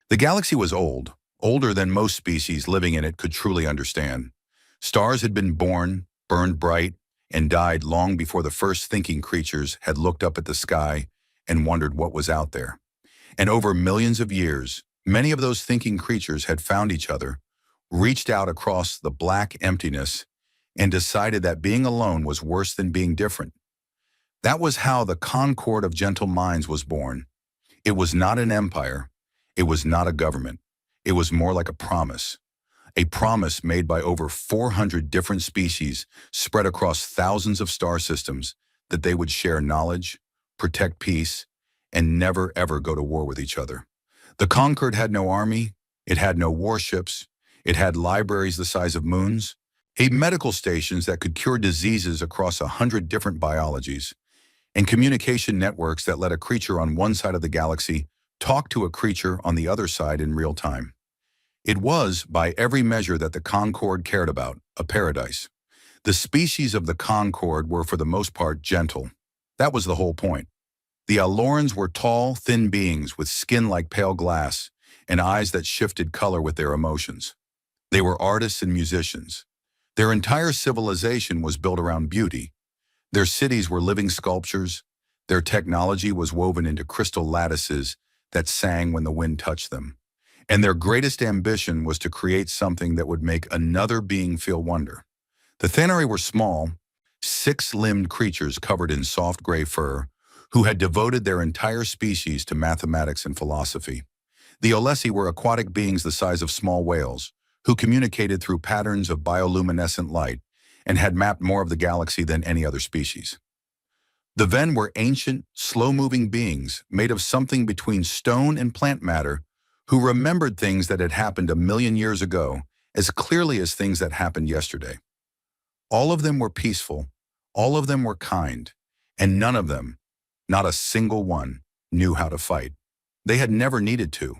The galaxy was old, older than most species living in it could truly understand. Stars had been born, burned bright, and died long before the first thinking creatures had looked up at the sky and wondered what was out there. And over millions of years, many of those thinking creatures had found each other, reached out across the black emptiness, and decided that being alone was worse than being different. That was how the Concord of Gentle Minds was born. It was not an empire. It was not a government. It was more like a promise made by over 400 different species spread across thousands of star systems that they would share knowledge, protect peace, and never ever go to war with each other. The Concord had no army, it had no warships, it had libraries the size of moons, medical stations that could cure diseases across 100 different biologies, and communication networks that let a creature on one side of the galaxy talk to a creature on the other side in real time. It was, by every measure that the Concord cared about, a paradise. The species of the Concord were for the most part gentle. That was the whole point. The Alorans were tall, thin beings with skin like pale glass and eyes that shifted color with their emotions. They were artists and musicians. Their entire civilization was built around beauty. Their cities were living sculptures. Their technology was woven into crystal lattices that sang when the wind touched them. And their greatest ambition was to create something that would make another being feel wonder. The Thanari were small, six-limbed creatures covered in soft gray fur who had devoted their entire species to mathematics and philosophy. The Olesi were aquatic beings the size of small whales who communicated through patterns of bioluminescent light and had mapped more of the galaxy than any other species. The Ven were ancient, slow-moving beings made of something between stone and plant matter who remembered things that had happened 1,000,000 years ago as clearly as things that happened yesterday. All of them were peaceful, all of them were kind, and none of them, not a single one, knew how to fight. They had never needed to.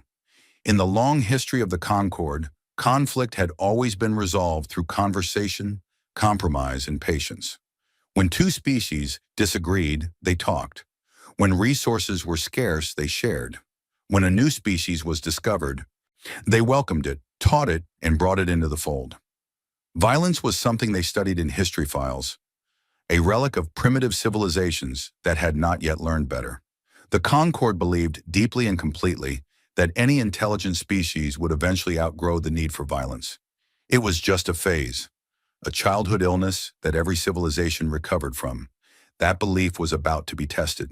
In the long history of the Concord, conflict had always been resolved through conversation, compromise, and patience. When two species disagreed, they talked. When resources were scarce, they shared. When a new species was discovered, they welcomed it, taught it, and brought it into the fold. Violence was something they studied in history files, a relic of primitive civilizations that had not yet learned better. The Concord believed deeply and completely that any intelligent species would eventually outgrow the need for violence. It was just a phase, a childhood illness that every civilization recovered from. That belief was about to be tested.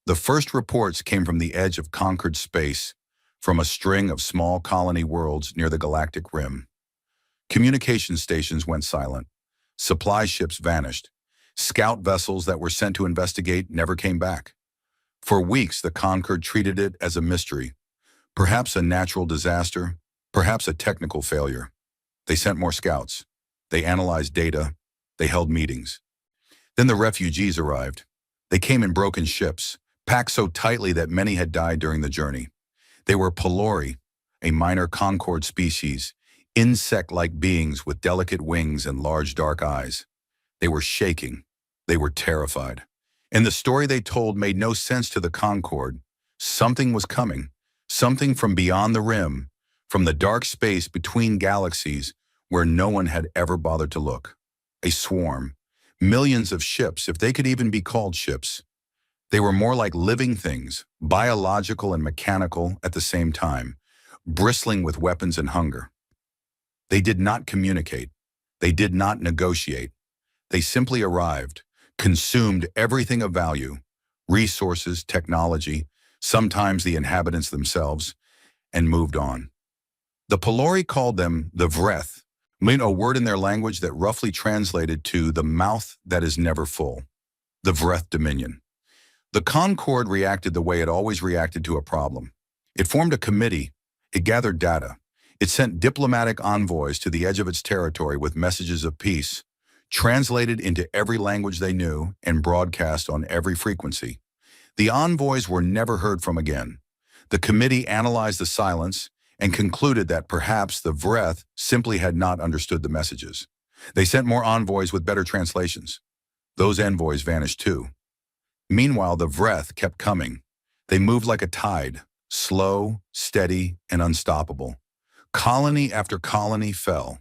The first reports came from the edge of conquered space, from a string of small colony worlds near the galactic rim. Communication stations went silent. Supply ships vanished. Scout vessels that were sent to investigate never came back. For weeks, the Concord treated it as a mystery, perhaps a natural disaster, perhaps a technical failure. They sent more scouts. They analyzed data. They held meetings. Then the refugees arrived. They came in broken ships, packed so tightly that many had died during the journey. They were Pelori, a minor Concord species, insect-like beings with delicate wings and large dark eyes. They were shaking. They were terrified. And the story they told made no sense to the Concord. Something was coming, something from beyond the rim, from the dark space between galaxies where no one had ever bothered to look. A swarm, millions of ships, if they could even be called ships. They were more like living things, biological and mechanical at the same time, bristling with weapons and hunger. They did not communicate. They did not negotiate. They simply arrived, consumed everything of value, resources, technology, sometimes the inhabitants themselves, and moved on. The Pelori called them the Vreth, a word in their language that roughly translated to the mouth that is never full, the Vreth Dominion. The Concord reacted the way it always reacted to a problem. It formed a committee. It gathered data. It sent diplomatic envoys to the edge of its territory with messages of peace, translated into every language they knew and broadcast on every frequency. The envoys were never heard from again. The committee analyzed the silence and concluded that perhaps the Vreth simply had not understood the messages. They sent more envoys with better translations. Those envoys vanished too. Meanwhile, the Vreth kept coming. They moved like a tide, slow, steady, and unstoppable. Colony after colony fell.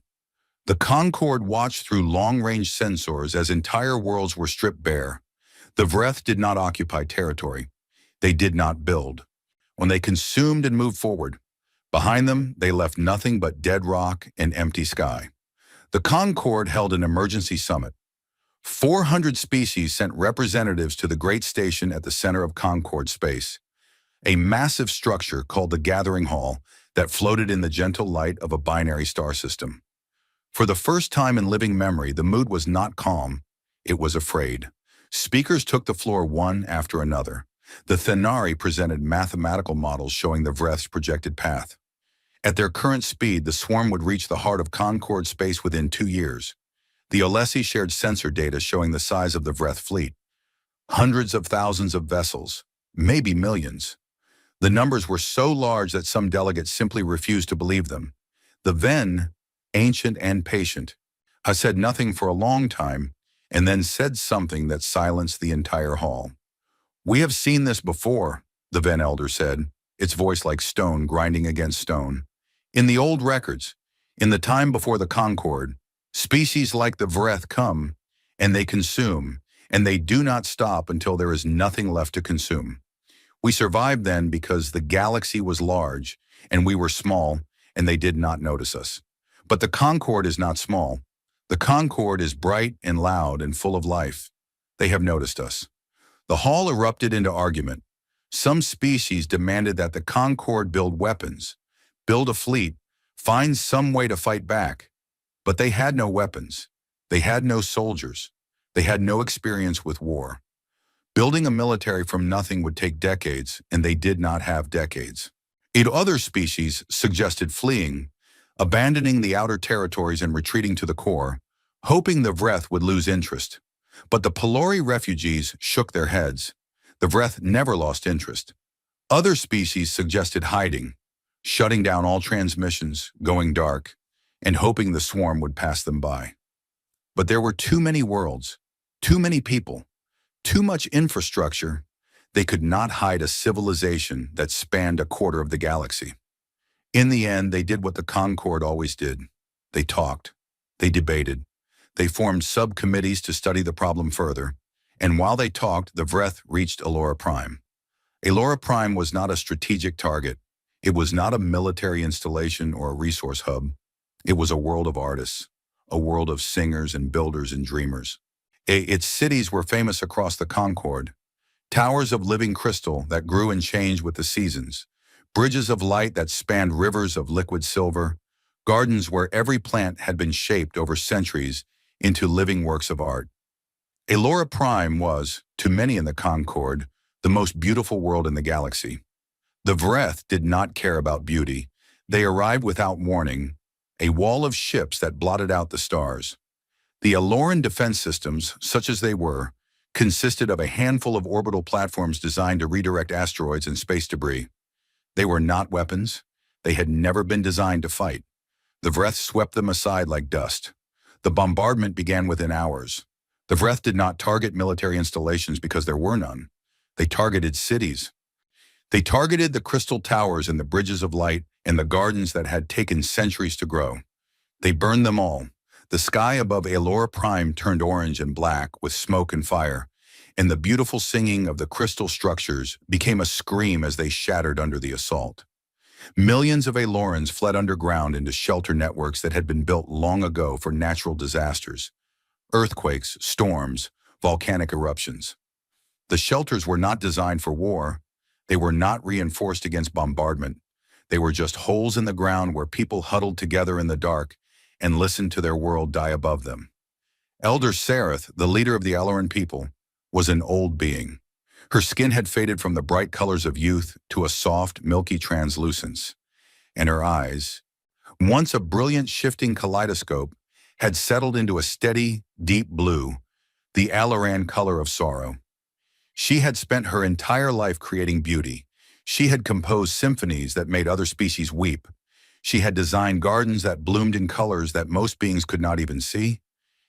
The Concorde watched through long-range sensors as entire worlds were stripped bare. The Vreth did not occupy territory. They did not build. When they consumed and moved forward, behind them they left nothing but dead rock and empty sky. The Concorde held an emergency summit. 400 species sent representatives to the great station at the center of Concorde space, a massive structure called the Gathering Hall that floated in the gentle light of a binary star system. For the first time in living memory, the mood was not calm, it was afraid. Speakers took the floor one after another. The Thenari presented mathematical models showing the Vreth's projected path. At their current speed, the swarm would reach the heart of Concorde space within 2 years. The Alessi shared sensor data showing the size of the Vreth fleet. Hundreds of thousands of vessels, maybe millions. The numbers were so large that some delegates simply refused to believe them. The Ven, ancient and patient, said nothing for a long time, and then said something that silenced the entire hall. "We have seen this before," the Ven elder said, its voice like stone grinding against stone. "In the old records, in the time before the Concorde, species like the Vreth come, and they consume, and they do not stop until there is nothing left to consume. We survived then because the galaxy was large, and we were small, and they did not notice us. But the Concorde is not small. The Concorde is bright and loud and full of life. They have noticed us." The hall erupted into argument. Some species demanded that the Concorde build weapons, build a fleet, find some way to fight back. But they had no weapons. They had no soldiers. They had no experience with war. Building a military from nothing would take decades, and they did not have decades. Other species suggested fleeing, abandoning the outer territories and retreating to the core, hoping the Vreth would lose interest. But the Pelori refugees shook their heads. The Vreth never lost interest. Other species suggested hiding, shutting down all transmissions, going dark, and hoping the swarm would pass them by. But there were too many worlds, too many people, too much infrastructure. They could not hide a civilization that spanned a quarter of the galaxy. In the end, they did what the Concorde always did. They talked. They debated. They formed subcommittees to study the problem further. And while they talked, the Vreth reached Elora Prime. Elora Prime was not a strategic target. It was not a military installation or a resource hub. It was a world of artists, a world of singers and builders and dreamers. Its cities were famous across the Concorde. Towers of living crystal that grew and changed with the seasons. Bridges of light that spanned rivers of liquid silver. Gardens where every plant had been shaped over centuries into living works of art. Elora Prime was, to many in the Concorde, the most beautiful world in the galaxy. The Vreth did not care about beauty. They arrived without warning, a wall of ships that blotted out the stars. The Eloran defense systems, such as they were, consisted of a handful of orbital platforms designed to redirect asteroids and space debris. They were not weapons. They had never been designed to fight. The Vreth swept them aside like dust. The bombardment began within hours. The Vreth did not target military installations because there were none. They targeted cities. They targeted the crystal towers and the bridges of light and the gardens that had taken centuries to grow. They burned them all. The sky above Elora Prime turned orange and black with smoke and fire, and the beautiful singing of the crystal structures became a scream as they shattered under the assault. Millions of Elorans fled underground into shelter networks that had been built long ago for natural disasters, earthquakes, storms, volcanic eruptions. The shelters were not designed for war. They were not reinforced against bombardment. They were just holes in the ground where people huddled together in the dark and listened to their world die above them. Elder Sareth, the leader of the Eloran people, was an old being. Her skin had faded from the bright colors of youth to a soft, milky translucence, and her eyes, once a brilliant shifting kaleidoscope, had settled into a steady, deep blue, the Eloran color of sorrow. She had spent her entire life creating beauty. She had composed symphonies that made other species weep. She had designed gardens that bloomed in colors that most beings could not even see.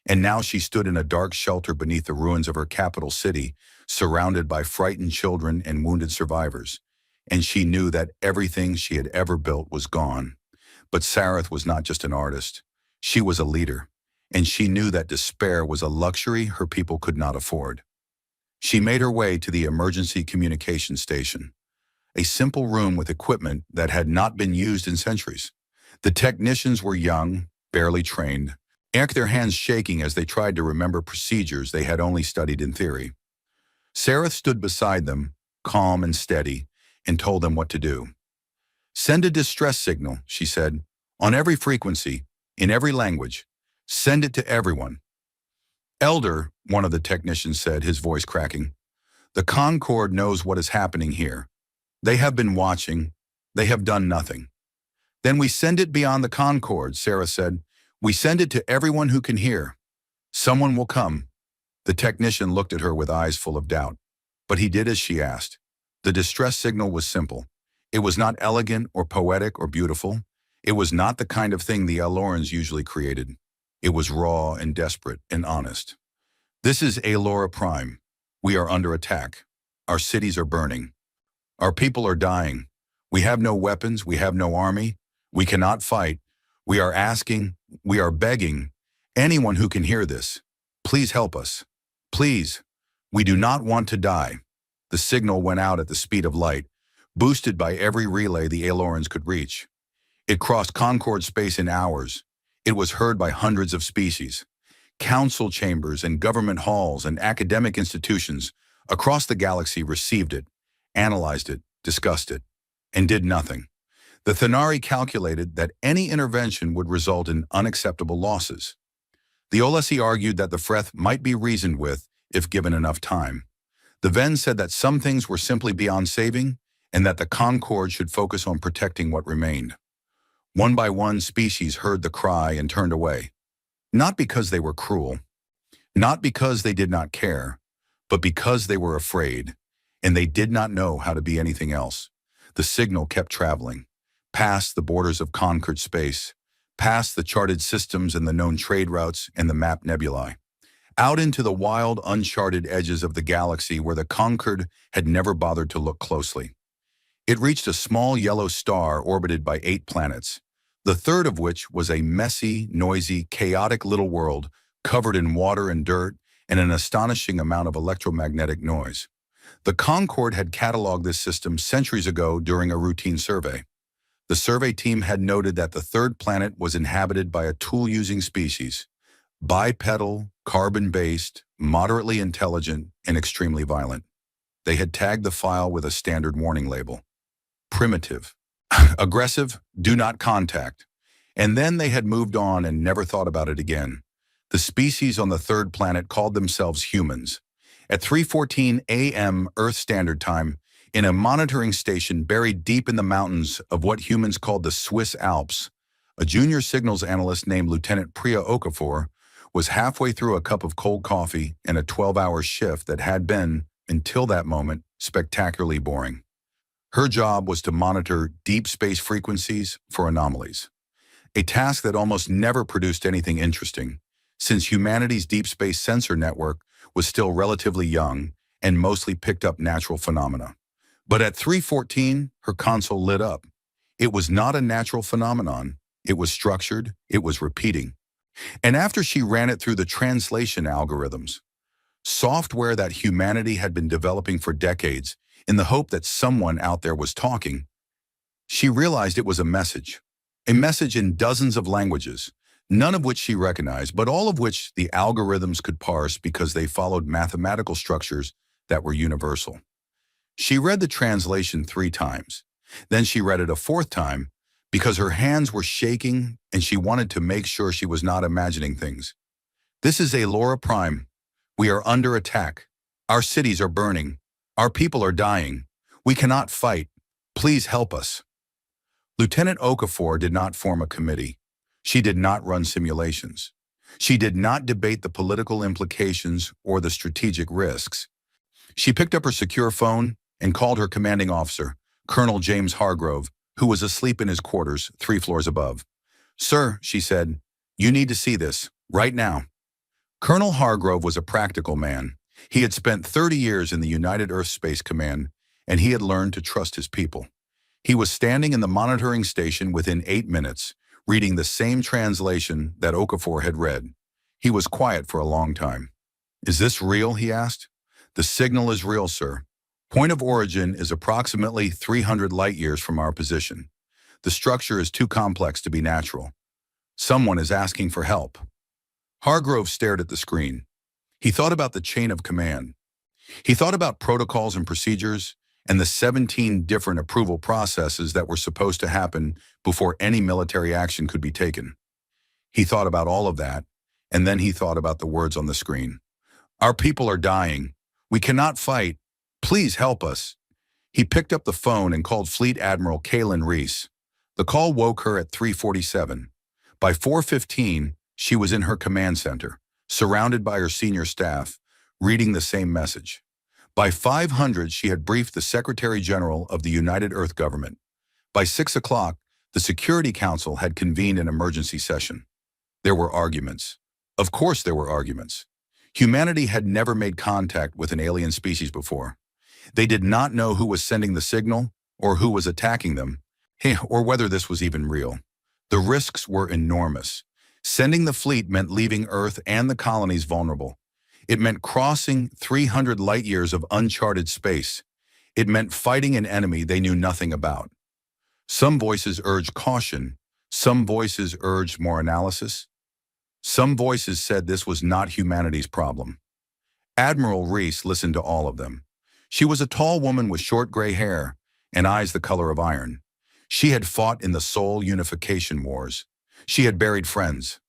And now she stood in a dark shelter beneath the ruins of her capital city, surrounded by frightened children and wounded survivors. and she knew that everything she had ever built was gone. But Sareth was not just an artist. She was a leader, and she knew that despair was a luxury her people could not afford. She made her way to the emergency communication station, a simple room with equipment that had not been used in centuries. The technicians were young, barely trained, their hands shaking as they tried to remember procedures they had only studied in theory. Sareth stood beside them, calm and steady, and told them what to do. "Send a distress signal," she said, "on every frequency, in every language. Send it to everyone." "Elder," one of the technicians said, his voice cracking, "the Concord knows what is happening here. They have been watching. They have done nothing." "Then we send it beyond the Concord," Sarah said. "We send it to everyone who can hear. Someone will come." The technician looked at her with eyes full of doubt, but he did as she asked. The distress signal was simple. It was not elegant or poetic or beautiful. It was not the kind of thing the Elorans usually created. It was raw and desperate and honest. "This is Elora Prime. We are under attack. Our cities are burning. Our people are dying. We have no weapons. We have no army. We cannot fight. We are asking, we are begging, anyone who can hear this, please help us. Please, we do not want to die." The signal went out at the speed of light, boosted by every relay the Elorans could reach. It crossed Concord space in hours. It was heard by hundreds of species. Council chambers and government halls and academic institutions across the galaxy received it, analyzed it, discussed it, and did nothing. The Thanari calculated that any intervention would result in unacceptable losses. The Olesi argued that the Freth might be reasoned with if given enough time. The Ven said that some things were simply beyond saving and that the Concord should focus on protecting what remained. One by one, species heard the cry and turned away. Not because they were cruel, not because they did not care, but because they were afraid, and they did not know how to be anything else. The signal kept traveling, past the borders of conquered space, past the charted systems and the known trade routes and the mapped nebulae, out into the wild, uncharted edges of the galaxy where the conquered had never bothered to look closely. It reached a small yellow star orbited by 8 planets, the third of which was a messy, noisy, chaotic little world covered in water and dirt and an astonishing amount of electromagnetic noise. The Concord had cataloged this system centuries ago during a routine survey. The survey team had noted that the third planet was inhabited by a tool-using species, bipedal, carbon-based, moderately intelligent, and extremely violent. They had tagged the file with a standard warning label: primitive, aggressive, do not contact. And then they had moved on and never thought about it again. The species on the third planet called themselves humans. At 3:14 a.m. Earth Standard Time, in a monitoring station buried deep in the mountains of what humans called the Swiss Alps, a junior signals analyst named Lieutenant Priya Okafor was halfway through a cup of cold coffee and a 12-hour shift that had been, until that moment, spectacularly boring. Her job was to monitor deep space frequencies for anomalies, a task that almost never produced anything interesting, since humanity's deep space sensor network was still relatively young and mostly picked up natural phenomena. But at 3:14, her console lit up. It was not a natural phenomenon. It was structured. It was repeating. And after she ran it through the translation algorithms, software that humanity had been developing for decades in the hope that someone out there was talking, she realized it was a message in dozens of languages, none of which she recognized, but all of which the algorithms could parse because they followed mathematical structures that were universal. She read the translation 3 times. Then she read it a 4th time because her hands were shaking and she wanted to make sure she was not imagining things. "This is Elora Prime. We are under attack. Our cities are burning. Our people are dying. We cannot fight. Please help us." Lieutenant Okafor did not form a committee. She did not run simulations. She did not debate the political implications or the strategic risks. She picked up her secure phone and called her commanding officer, Colonel James Hargrove, who was asleep in his quarters 3 floors above. "Sir," she said, "you need to see this, right now." Colonel Hargrove was a practical man. He had spent 30 years in the United Earth Space Command, and he had learned to trust his people. He was standing in the monitoring station within 8 minutes, reading the same translation that Okafor had read. He was quiet for a long time. "Is this real?" he asked. "The signal is real, sir. Point of origin is approximately 300 light-years from our position. The structure is too complex to be natural. Someone is asking for help." Hargrove stared at the screen. He thought about the chain of command. He thought about protocols and procedures and the 17 different approval processes that were supposed to happen before any military action could be taken. He thought about all of that, and then he thought about the words on the screen. "Our people are dying. We cannot fight. Please help us." He picked up the phone and called Fleet Admiral Kaylin Reese. The call woke her at 3:47. By 4:15, she was in her command center, surrounded by her senior staff, reading the same message. By 500, she had briefed the Secretary General of the United Earth Government. By 6 o'clock, the Security Council had convened an emergency session. There were arguments. Of course there were arguments. Humanity had never made contact with an alien species before. They did not know who was sending the signal, or who was attacking them, or whether this was even real. The risks were enormous. Sending the fleet meant leaving Earth and the colonies vulnerable. It meant crossing 300 light-years of uncharted space. It meant fighting an enemy they knew nothing about. Some voices urged caution. Some voices urged more analysis. Some voices said this was not humanity's problem. Admiral Reese listened to all of them. She was a tall woman with short gray hair and eyes the color of iron. She had fought in the Seoul Unification Wars. She had buried friends.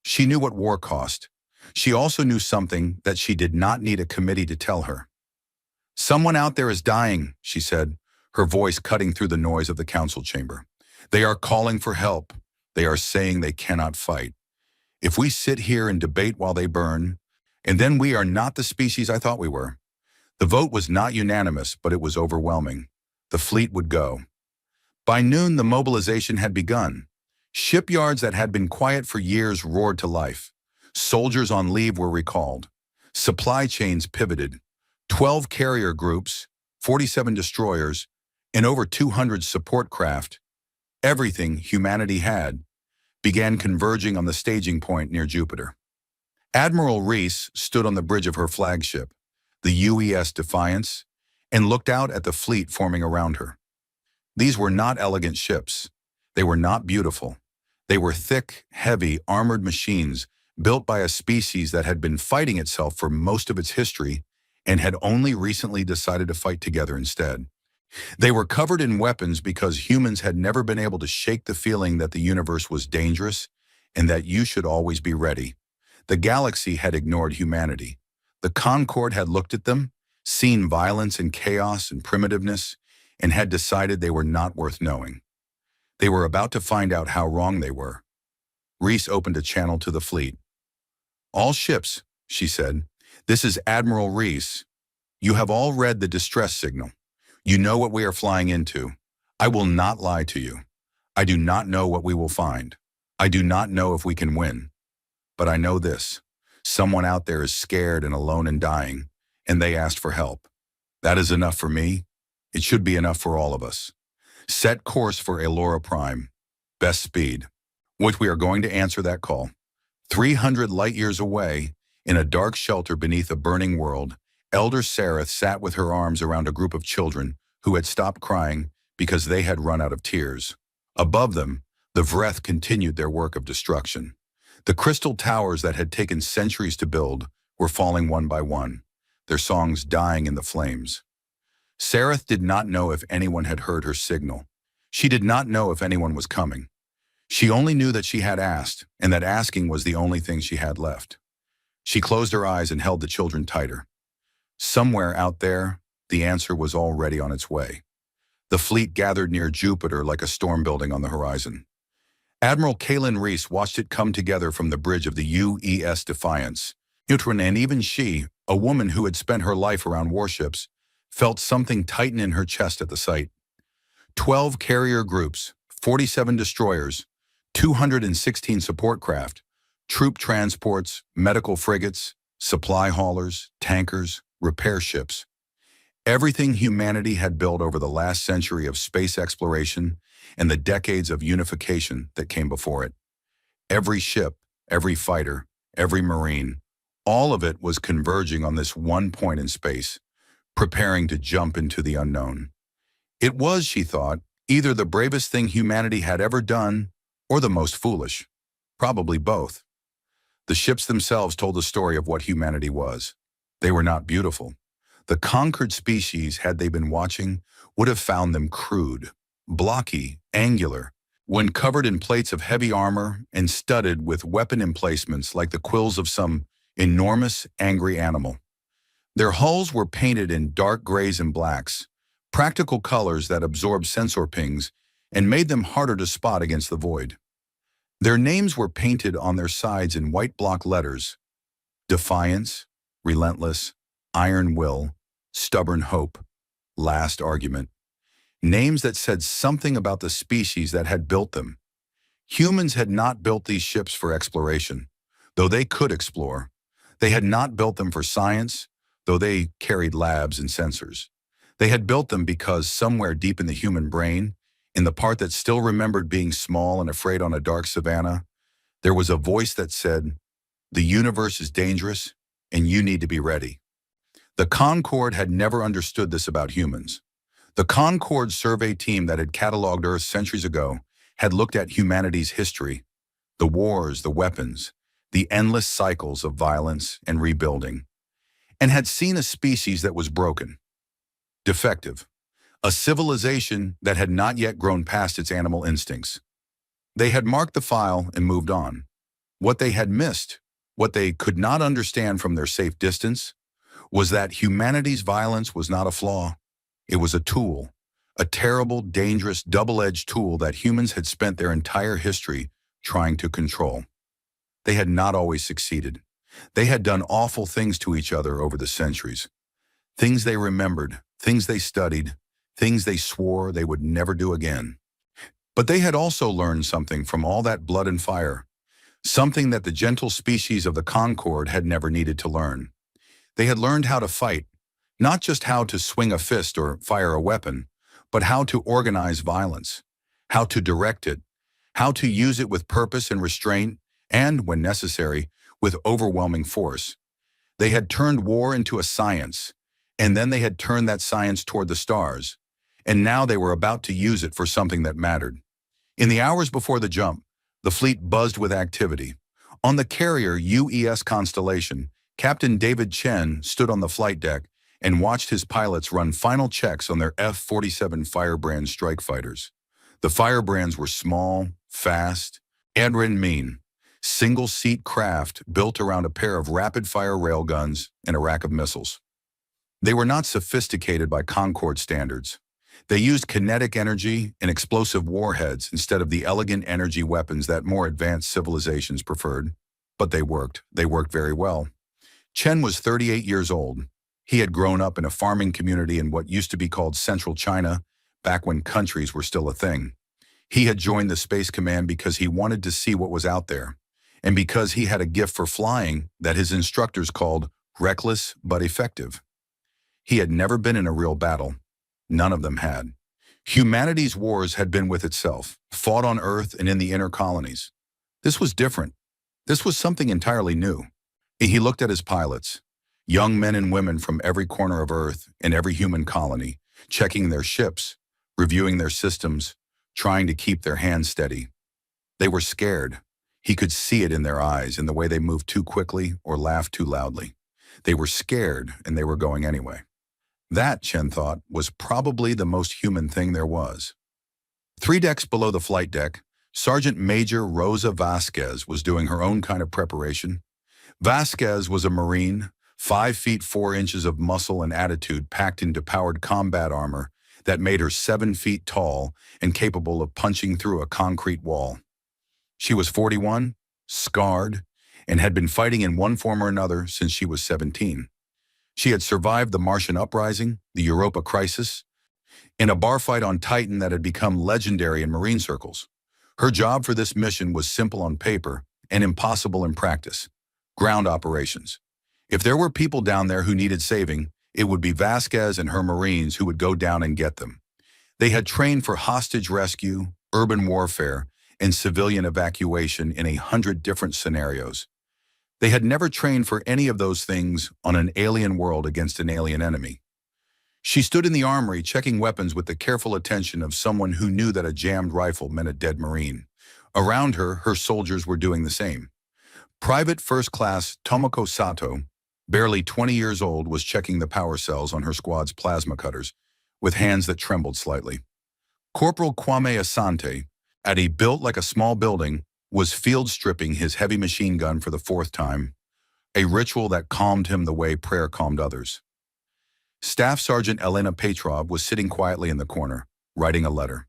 She knew what war cost. She also knew something that she did not need a committee to tell her. "Someone out there is dying," she said, her voice cutting through the noise of the council chamber. "They are calling for help. They are saying they cannot fight. If we sit here and debate while they burn, and then we are not the species I thought we were." The vote was not unanimous, but it was overwhelming. The fleet would go. By noon, the mobilization had begun. Shipyards that had been quiet for years roared to life. Soldiers on leave were recalled. Supply chains pivoted. 12 carrier groups, 47 destroyers, and over 200 support craft, everything humanity had, began converging on the staging point near Jupiter. Admiral Reese stood on the bridge of her flagship, the UES Defiance, and looked out at the fleet forming around her. These were not elegant ships. They were not beautiful. They were thick, heavy, armored machines built by a species that had been fighting itself for most of its history and had only recently decided to fight together instead. They were covered in weapons because humans had never been able to shake the feeling that the universe was dangerous and that you should always be ready. The galaxy had ignored humanity. The Concorde had looked at them, seen violence and chaos and primitiveness, and had decided they were not worth knowing. They were about to find out how wrong they were. Reese opened a channel to the fleet. "All ships," she said. "This is Admiral Reese. You have all read the distress signal. You know what we are flying into. I will not lie to you. I do not know what we will find. I do not know if we can win. But I know this. Someone out there is scared and alone and dying, and they asked for help. That is enough for me. It should be enough for all of us. Set course for Elora Prime. Best speed." Which we are going to answer that call. 300 light-years away, in a dark shelter beneath a burning world, Elder Sareth sat with her arms around a group of children who had stopped crying because they had run out of tears. Above them, the Vreth continued their work of destruction. The crystal towers that had taken centuries to build were falling one by one, their songs dying in the flames. Sareth did not know if anyone had heard her signal. She did not know if anyone was coming. She only knew that she had asked, and that asking was the only thing she had left. She closed her eyes and held the children tighter. Somewhere out there, the answer was already on its way. The fleet gathered near Jupiter like a storm building on the horizon. Admiral Kaylin Reese watched it come together from the bridge of the UES Defiance. And even she, a woman who had spent her life around warships, felt something tighten in her chest at the sight. 12 carrier groups, 47 destroyers, 216 support craft, troop transports, medical frigates, supply haulers, tankers, repair ships. Everything humanity had built over the last century of space exploration and the decades of unification that came before it. Every ship, every fighter, every Marine, all of it was converging on this one point in space, preparing to jump into the unknown. It was, she thought, either the bravest thing humanity had ever done or the most foolish. Probably both. The ships themselves told the story of what humanity was. They were not beautiful. The conquered species, had they been watching, would have found them crude, blocky, angular, when covered in plates of heavy armor and studded with weapon emplacements like the quills of some enormous, angry animal. Their hulls were painted in dark grays and blacks, practical colors that absorbed sensor pings and made them harder to spot against the void. Their names were painted on their sides in white block letters: Defiance, Relentless, Iron Will, Stubborn Hope, Last Argument. Names that said something about the species that had built them. Humans had not built these ships for exploration, though they could explore. They had not built them for science, though they carried labs and sensors. They had built them because somewhere deep in the human brain, in the part that still remembered being small and afraid on a dark savanna, there was a voice that said, "The universe is dangerous, and you need to be ready." The Concorde had never understood this about humans. The Concorde survey team that had cataloged Earth centuries ago had looked at humanity's history, the wars, the weapons, the endless cycles of violence and rebuilding, and had seen a species that was broken, defective, a civilization that had not yet grown past its animal instincts. They had marked the file and moved on. What they had missed, what they could not understand from their safe distance, was that humanity's violence was not a flaw. It was a tool, a terrible, dangerous, double-edged tool that humans had spent their entire history trying to control. They had not always succeeded. They had done awful things to each other over the centuries. Things they remembered, things they studied, things they swore they would never do again. But they had also learned something from all that blood and fire, something that the gentle species of the Concorde had never needed to learn. They had learned how to fight, not just how to swing a fist or fire a weapon, but how to organize violence, how to direct it, how to use it with purpose and restraint, and, when necessary, with overwhelming force. They had turned war into a science, and then they had turned that science toward the stars, and now they were about to use it for something that mattered. In the hours before the jump, the fleet buzzed with activity. On the carrier UES Constellation, Captain David Chen stood on the flight deck and watched his pilots run final checks on their F-47 Firebrand strike fighters. The Firebrands were small, fast, and mean, single-seat craft built around a pair of rapid-fire railguns and a rack of missiles. They were not sophisticated by Concorde standards. They used kinetic energy and explosive warheads instead of the elegant energy weapons that more advanced civilizations preferred. But they worked. They worked very well. Chen was 38 years old. He had grown up in a farming community in what used to be called Central China, back when countries were still a thing. He had joined the Space Command because he wanted to see what was out there, and because he had a gift for flying that his instructors called reckless but effective. He had never been in a real battle. None of them had. Humanity's wars had been with itself, fought on Earth and in the inner colonies. This was different. This was something entirely new. He looked at his pilots, young men and women from every corner of Earth and every human colony, checking their ships, reviewing their systems, trying to keep their hands steady. They were scared. He could see it in their eyes, in the way they moved too quickly or laughed too loudly. They were scared, and they were going anyway. That, Chen thought, was probably the most human thing there was. 3 decks below the flight deck, Sergeant Major Rosa Vasquez was doing her own kind of preparation. Vasquez was a Marine, 5 feet 4 inches of muscle and attitude packed into powered combat armor that made her 7 feet tall and capable of punching through a concrete wall. She was 41, scarred, and had been fighting in one form or another since she was 17. She had survived the Martian uprising, the Europa crisis, and a bar fight on Titan that had become legendary in Marine circles. Her job for this mission was simple on paper and impossible in practice: ground operations. If there were people down there who needed saving, It would be Vasquez and her Marines who would go down and get them. They had trained for hostage rescue, urban warfare, and civilian evacuation in 100 different scenarios. They had never trained for any of those things on an alien world against an alien enemy. She stood in the armory checking weapons with the careful attention of someone who knew that a jammed rifle meant a dead Marine. Around her, her soldiers were doing the same. Private First Class Tomoko Sato, barely 20 years old, was checking the power cells on her squad's plasma cutters, with hands that trembled slightly. Corporal Kwame Asante, at a built like a small building, was field stripping his heavy machine gun for the 4th time, a ritual that calmed him the way prayer calmed others. Staff Sergeant Elena Petrov was sitting quietly in the corner, writing a letter.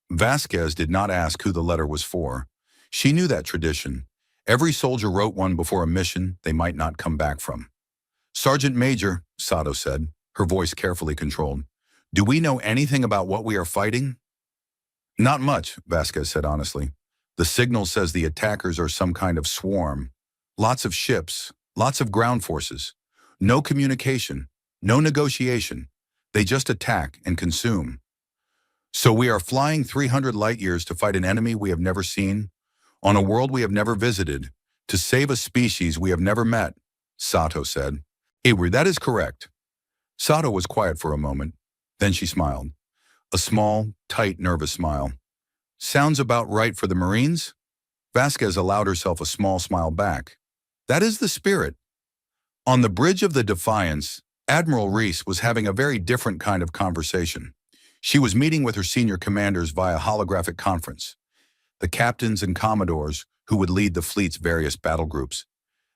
Vasquez did not ask who the letter was for. She knew that tradition. Every soldier wrote one before a mission they might not come back from. "Sergeant Major," Sato said, her voice carefully controlled, "do we know anything about what we are fighting?" "Not much," Vasquez said honestly. "The signal says the attackers are some kind of swarm. Lots of ships, lots of ground forces. No communication, no negotiation. They just attack and consume. So we are flying 300 light years to fight an enemy we have never seen, on a world we have never visited, to save a species we have never met," Sato said. "That is correct." Sato was quiet for a moment. Then she smiled. A small, tight, nervous smile. "Sounds about right for the Marines?" Vasquez allowed herself a small smile back. "That is the spirit." On the bridge of the Defiance, Admiral Reese was having a very different kind of conversation. She was meeting with her senior commanders via holographic conference, the captains and commodores who would lead the fleet's various battle groups.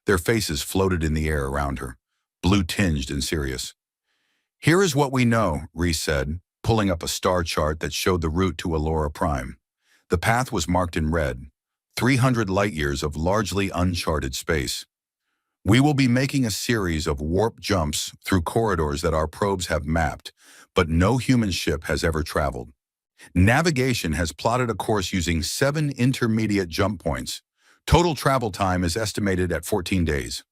Their faces floated in the air around her, blue-tinged and serious. "Here is what we know," Reese said, pulling up a star chart that showed the route to Allura Prime. The path was marked in red, 300 light-years of largely uncharted space. "We will be making a series of warp jumps through corridors that our probes have mapped, but no human ship has ever traveled. Navigation has plotted a course using 7 intermediate jump points. Total travel time is estimated at 14 days.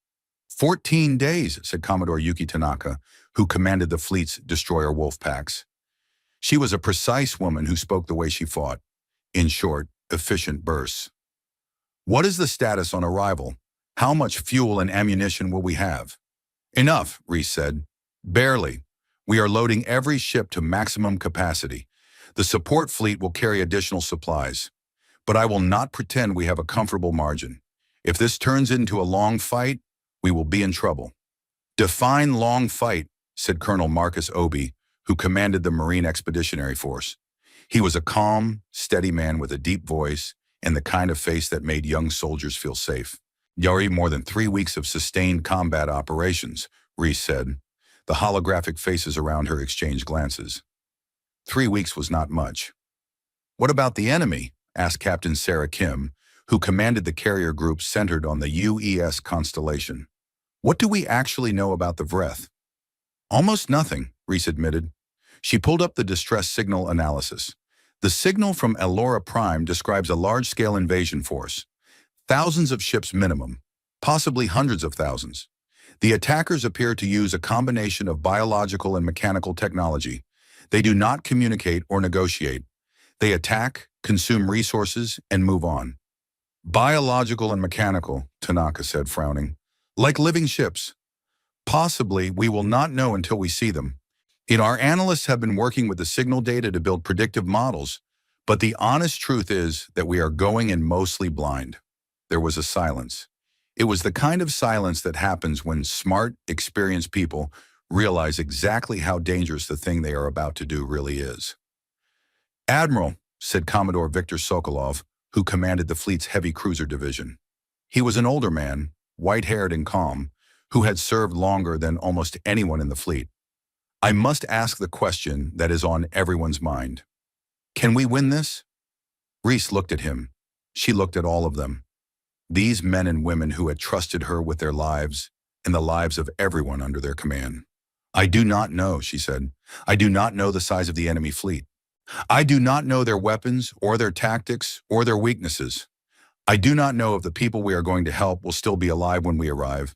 14 days, said Commodore Yuki Tanaka, who commanded the fleet's destroyer wolf packs. She was a precise woman who spoke the way she fought. In short, efficient bursts. "What is the status on arrival? How much fuel and ammunition will we have?" "Enough," Reese said. "Barely. We are loading every ship to maximum capacity. The support fleet will carry additional supplies. But I will not pretend we have a comfortable margin. If this turns into a long fight, we will be in trouble." "Define long fight," said Colonel Marcus Obi, who commanded the Marine Expeditionary Force. He was a calm, steady man with a deep voice and the kind of face that made young soldiers feel safe. "Yari, more than 3 weeks of sustained combat operations," Reese said. The holographic faces around her exchanged glances. 3 weeks was not much. "What about the enemy?" asked Captain Sarah Kim, who commanded the carrier group centered on the UES constellation. "What do we actually know about the Vreth?" "Almost nothing," Reese admitted. She pulled up the distress signal analysis. The signal from Allura Prime describes a large-scale invasion force. Thousands of ships minimum, possibly hundreds of thousands. The attackers appear to use a combination of biological and mechanical technology. They do not communicate or negotiate. They attack, consume resources, and move on. "Biological and mechanical," Tanaka said, frowning. "Like living ships. Possibly we will not know until we see them. Our analysts have been working with the signal data to build predictive models, but the honest truth is that we are going in mostly blind." There was a silence. It was the kind of silence that happens when smart, experienced people realize exactly how dangerous the thing they are about to do really is. "Admiral," said Commodore Viktor Sokolov, who commanded the fleet's heavy cruiser division. He was an older man, white-haired and calm, who had served longer than almost anyone in the fleet. "I must ask the question that is on everyone's mind. Can we win this?" Reese looked at him. She looked at all of them. These men and women who had trusted her with their lives and the lives of everyone under their command. "I do not know," she said. "I do not know the size of the enemy fleet. I do not know their weapons or their tactics or their weaknesses. I do not know if the people we are going to help will still be alive when we arrive.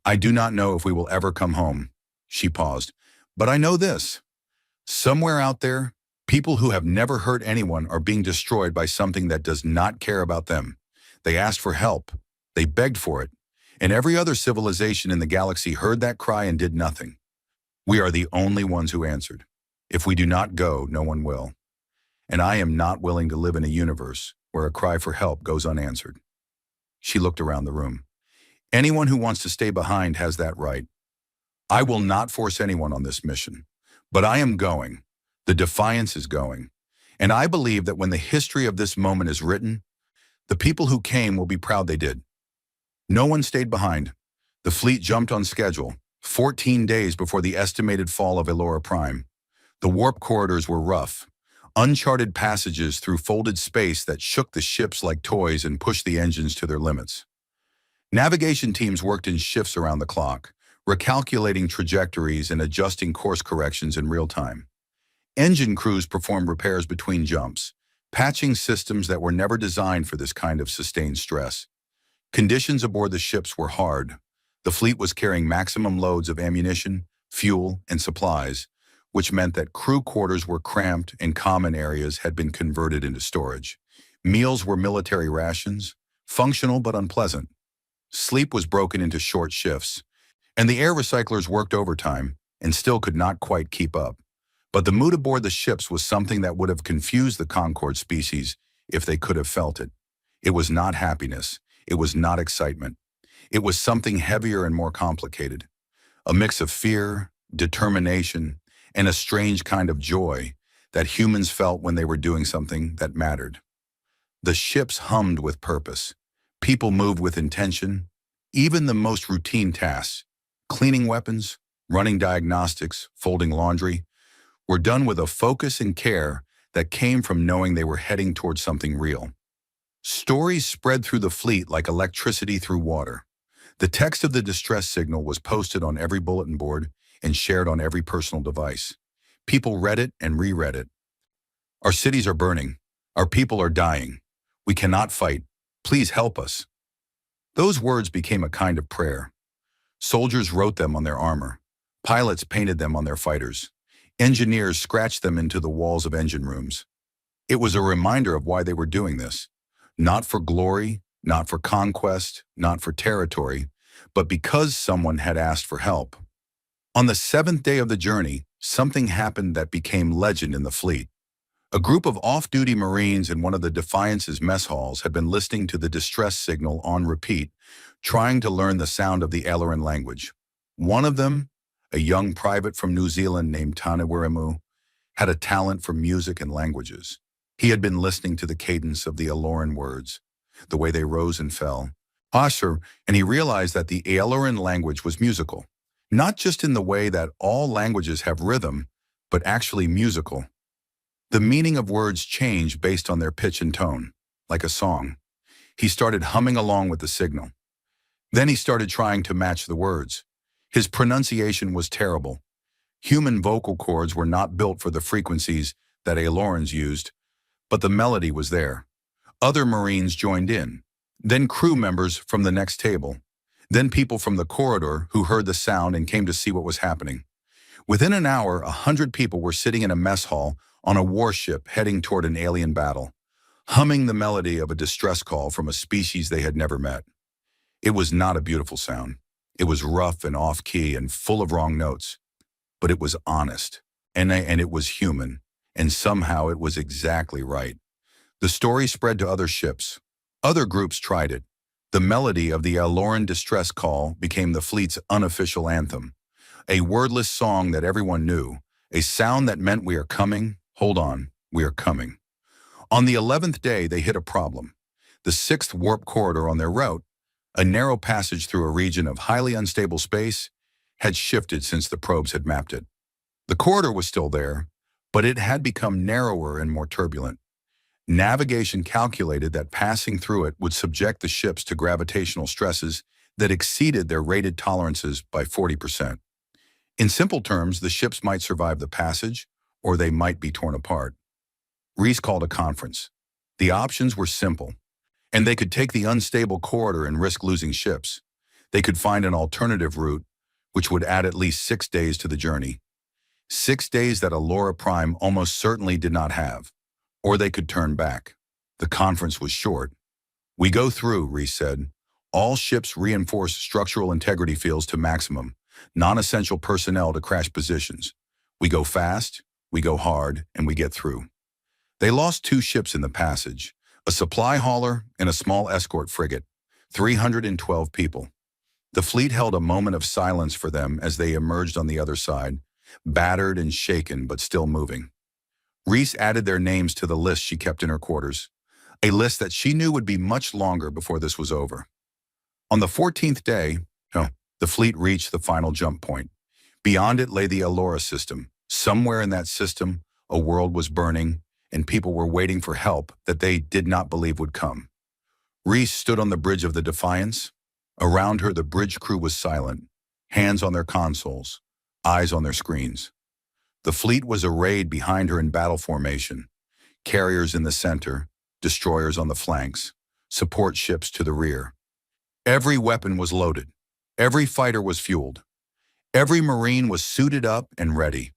I do not know if we will ever come home." She paused. But I know this. Somewhere out there, people who have never hurt anyone are being destroyed by something that does not care about them. They asked for help. They begged for it. And every other civilization in the galaxy heard that cry and did nothing. We are the only ones who answered. If we do not go, no one will. And I am not willing to live in a universe where a cry for help goes unanswered. She looked around the room. Anyone who wants to stay behind has that right. I will not force anyone on this mission. But I am going. The Defiance is going. And I believe that when the history of this moment is written, the people who came will be proud they did. No one stayed behind. The fleet jumped on schedule, 14 days before the estimated fall of Elora Prime. The warp corridors were rough, uncharted passages through folded space that shook the ships like toys and pushed the engines to their limits. Navigation teams worked in shifts around the clock, recalculating trajectories and adjusting course corrections in real time. Engine crews performed repairs between jumps, patching systems that were never designed for this kind of sustained stress. Conditions aboard the ships were hard. The fleet was carrying maximum loads of ammunition, fuel, and supplies, which meant that crew quarters were cramped and common areas had been converted into storage. Meals were military rations, functional but unpleasant. Sleep was broken into short shifts, and the air recyclers worked overtime and still could not quite keep up. But the mood aboard the ships was something that would have confused the Concord species if they could have felt it. It was not happiness. It was not excitement. It was something heavier and more complicated. A mix of fear, determination, and a strange kind of joy that humans felt when they were doing something that mattered. The ships hummed with purpose. People moved with intention. Even the most routine tasks, cleaning weapons, running diagnostics, folding laundry, were done with a focus and care that came from knowing they were heading towards something real. Stories spread through the fleet like electricity through water. The text of the distress signal was posted on every bulletin board and shared on every personal device. People read it and reread it. Our cities are burning. Our people are dying. We cannot fight. Please help us. Those words became a kind of prayer. Soldiers wrote them on their armor. Pilots painted them on their fighters. Engineers scratched them into the walls of engine rooms. It was a reminder of why they were doing this. Not for glory, not for conquest, not for territory, but because someone had asked for help. On the 7th day of the journey, something happened that became legend in the fleet. A group of off-duty Marines in one of the Defiance's mess halls had been listening to the distress signal on repeat, trying to learn the sound of the Eloran language. One of them, a young private from New Zealand named Tanewirimu, had a talent for music and languages. He had been listening to the cadence of the Eloran words, the way they rose and fell. And he realized that the Eloran language was musical, not just in the way that all languages have rhythm, but actually musical. The meaning of words change based on their pitch and tone, like a song. He started humming along with the signal. Then he started trying to match the words. His pronunciation was terrible. Human vocal cords were not built for the frequencies that Elorans used, but the melody was there. Other Marines joined in, then crew members from the next table, then people from the corridor who heard the sound and came to see what was happening. Within an hour, 100 people were sitting in a mess hall on a warship heading toward an alien battle, humming the melody of a distress call from a species they had never met. It was not a beautiful sound. It was rough and off-key and full of wrong notes, but it was honest, and it was human, and somehow it was exactly right. The story spread to other ships. Other groups tried it. The melody of the Eloran distress call became the fleet's unofficial anthem, a wordless song that everyone knew, a sound that meant we are coming, hold on, we are coming. On the 11th day, they hit a problem. The 6th warp corridor on their route, a narrow passage through a region of highly unstable space, had shifted since the probes had mapped it. The corridor was still there, but it had become narrower and more turbulent. Navigation calculated that passing through it would subject the ships to gravitational stresses that exceeded their rated tolerances by 40%. In simple terms, the ships might survive the passage, or they might be torn apart. Reese called a conference. The options were simple, and they could take the unstable corridor and risk losing ships. They could find an alternative route, which would add at least 6 days to the journey. 6 days that Allura Prime almost certainly did not have. Or they could turn back. The conference was short. "We go through," Reese said. "All ships reinforce structural integrity fields to maximum. Non-essential personnel to crash positions. We go fast, we go hard, and we get through." They lost 2 ships in the passage, a supply hauler and a small escort frigate, 312 people. The fleet held a moment of silence for them as they emerged on the other side, battered and shaken but still moving. Reese added their names to the list she kept in her quarters, a list that she knew would be much longer before this was over. On the 14th day, the fleet reached the final jump point. Beyond it lay the Allura system. Somewhere in that system, a world was burning, and people were waiting for help that they did not believe would come. Reese stood on the bridge of the Defiance. Around her, the bridge crew was silent, hands on their consoles, eyes on their screens. The fleet was arrayed behind her in battle formation, carriers in the center, destroyers on the flanks, support ships to the rear. Every weapon was loaded. Every fighter was fueled. Every Marine was suited up and ready.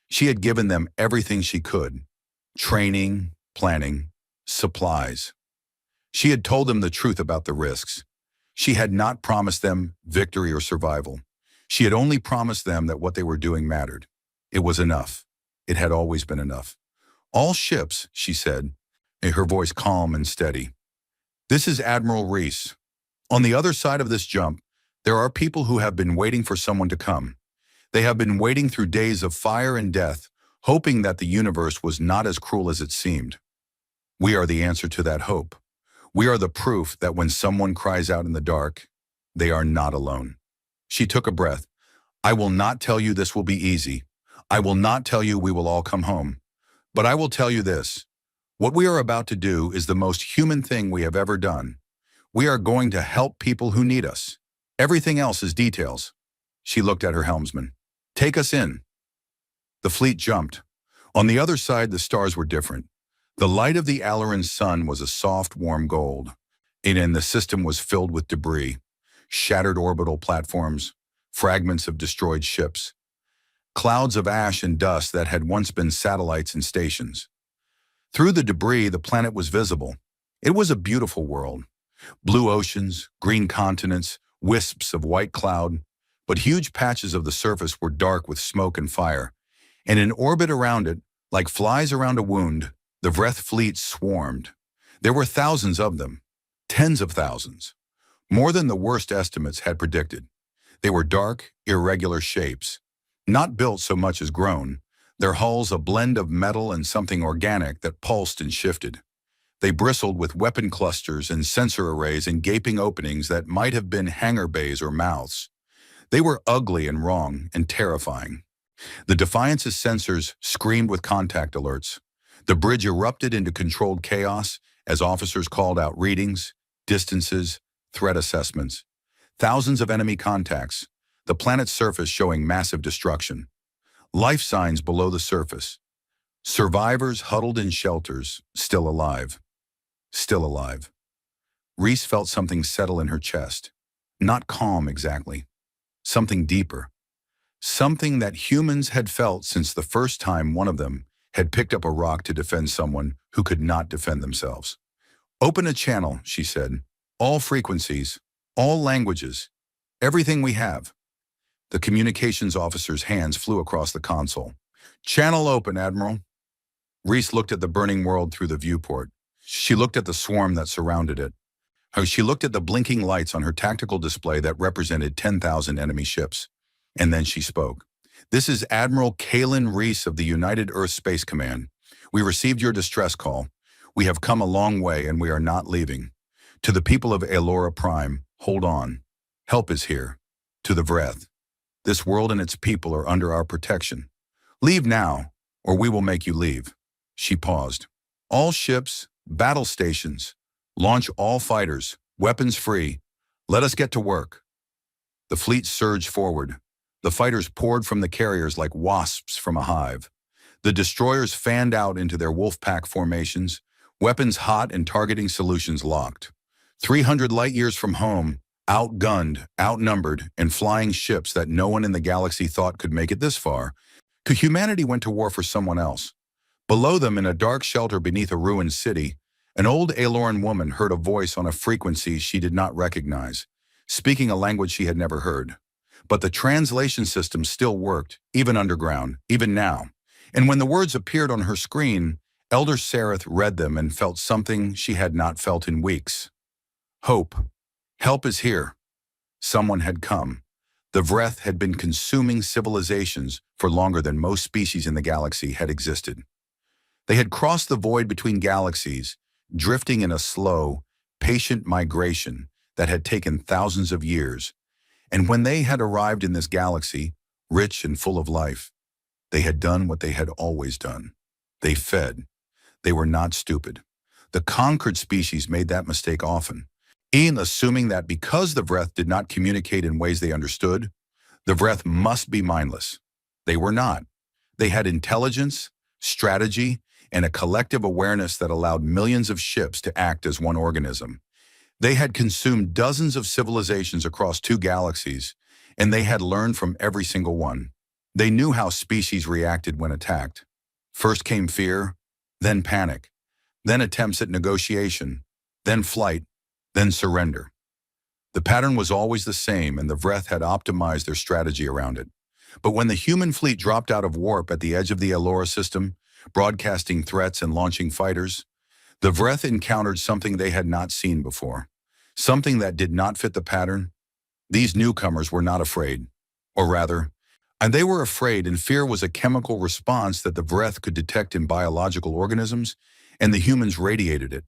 She had given them everything she could: training, planning, supplies. She had told them the truth about the risks. She had not promised them victory or survival. She had only promised them that what they were doing mattered. It was enough. It had always been enough. "All ships," she said, her voice calm and steady. "This is Admiral Reese. On the other side of this jump, there are people who have been waiting for someone to come. They have been waiting through days of fire and death, hoping that the universe was not as cruel as it seemed. We are the answer to that hope. We are the proof that when someone cries out in the dark, they are not alone." She took a breath. "I will not tell you this will be easy. I will not tell you we will all come home. But I will tell you this. What we are about to do is the most human thing we have ever done. We are going to help people who need us. Everything else is details." She looked at her helmsman. "Take us in." The fleet jumped. On the other side, the stars were different. The light of the Alluran sun was a soft, warm gold, and the system was filled with debris, shattered orbital platforms, fragments of destroyed ships, clouds of ash and dust that had once been satellites and stations. Through the debris, the planet was visible. It was a beautiful world. Blue oceans, green continents, wisps of white cloud, but huge patches of the surface were dark with smoke and fire, and in orbit around it, like flies around a wound, the Vreth fleet swarmed. There were thousands of them, tens of thousands, more than the worst estimates had predicted. They were dark, irregular shapes, not built so much as grown, their hulls a blend of metal and something organic that pulsed and shifted. They bristled with weapon clusters and sensor arrays and gaping openings that might have been hangar bays or mouths. They were ugly and wrong and terrifying. The Defiance's sensors screamed with contact alerts. The bridge erupted into controlled chaos as officers called out readings, distances, threat assessments. Thousands of enemy contacts, the planet's surface showing massive destruction. Life signs below the surface. Survivors huddled in shelters, still alive. Still alive. Reese felt something settle in her chest. Not calm exactly. Something deeper. Something that humans had felt since the first time one of them had picked up a rock to defend someone who could not defend themselves. "Open a channel," she said. "All frequencies, all languages, everything we have." The communications officer's hands flew across the console. "Channel open, Admiral." Reese looked at the burning world through the viewport. She looked at the swarm that surrounded it. She looked at the blinking lights on her tactical display that represented 10,000 enemy ships. And then she spoke. "This is Admiral Kalen Reese of the United Earth Space Command. We received your distress call. We have come a long way and we are not leaving. To the people of Allura Prime, hold on. Help is here. To the Vreth. This world and its people are under our protection. Leave now, or we will make you leave." She paused. "All ships, battle stations, launch all fighters, weapons free. Let us get to work." The fleet surged forward. The fighters poured from the carriers like wasps from a hive. The destroyers fanned out into their wolf pack formations, weapons hot and targeting solutions locked. 300 light years from home, Outgunned, outnumbered, and flying ships that no one in the galaxy thought could make it this far, humanity went to war for someone else. Below them, in a dark shelter beneath a ruined city, an old Aloran woman heard a voice on a frequency she did not recognize, speaking a language she had never heard. But the translation system still worked, even underground, even now. And when the words appeared on her screen, Elder Sareth read them and felt something she had not felt in weeks. Hope. Help is here. Someone had come. The Vreth had been consuming civilizations for longer than most species in the galaxy had existed. They had crossed the void between galaxies, drifting in a slow, patient migration that had taken thousands of years. And when they had arrived in this galaxy, rich and full of life, they had done what they had always done. They fed. They were not stupid. The conquered species made that mistake often, assuming that because the Vreth did not communicate in ways they understood, the Vreth must be mindless. They were not. They had intelligence, strategy, and a collective awareness that allowed millions of ships to act as one organism. They had consumed dozens of civilizations across 2 galaxies, and they had learned from every single one. They knew how species reacted when attacked. First came fear, then panic, then attempts at negotiation, then flight, then surrender. The pattern was always the same, and the Vreth had optimized their strategy around it. But when the human fleet dropped out of warp at the edge of the Elora system, broadcasting threats and launching fighters, the Vreth encountered something they had not seen before, something that did not fit the pattern. These newcomers were not afraid, or rather, and they were afraid, and fear was a chemical response that the Vreth could detect in biological organisms, and the humans radiated it.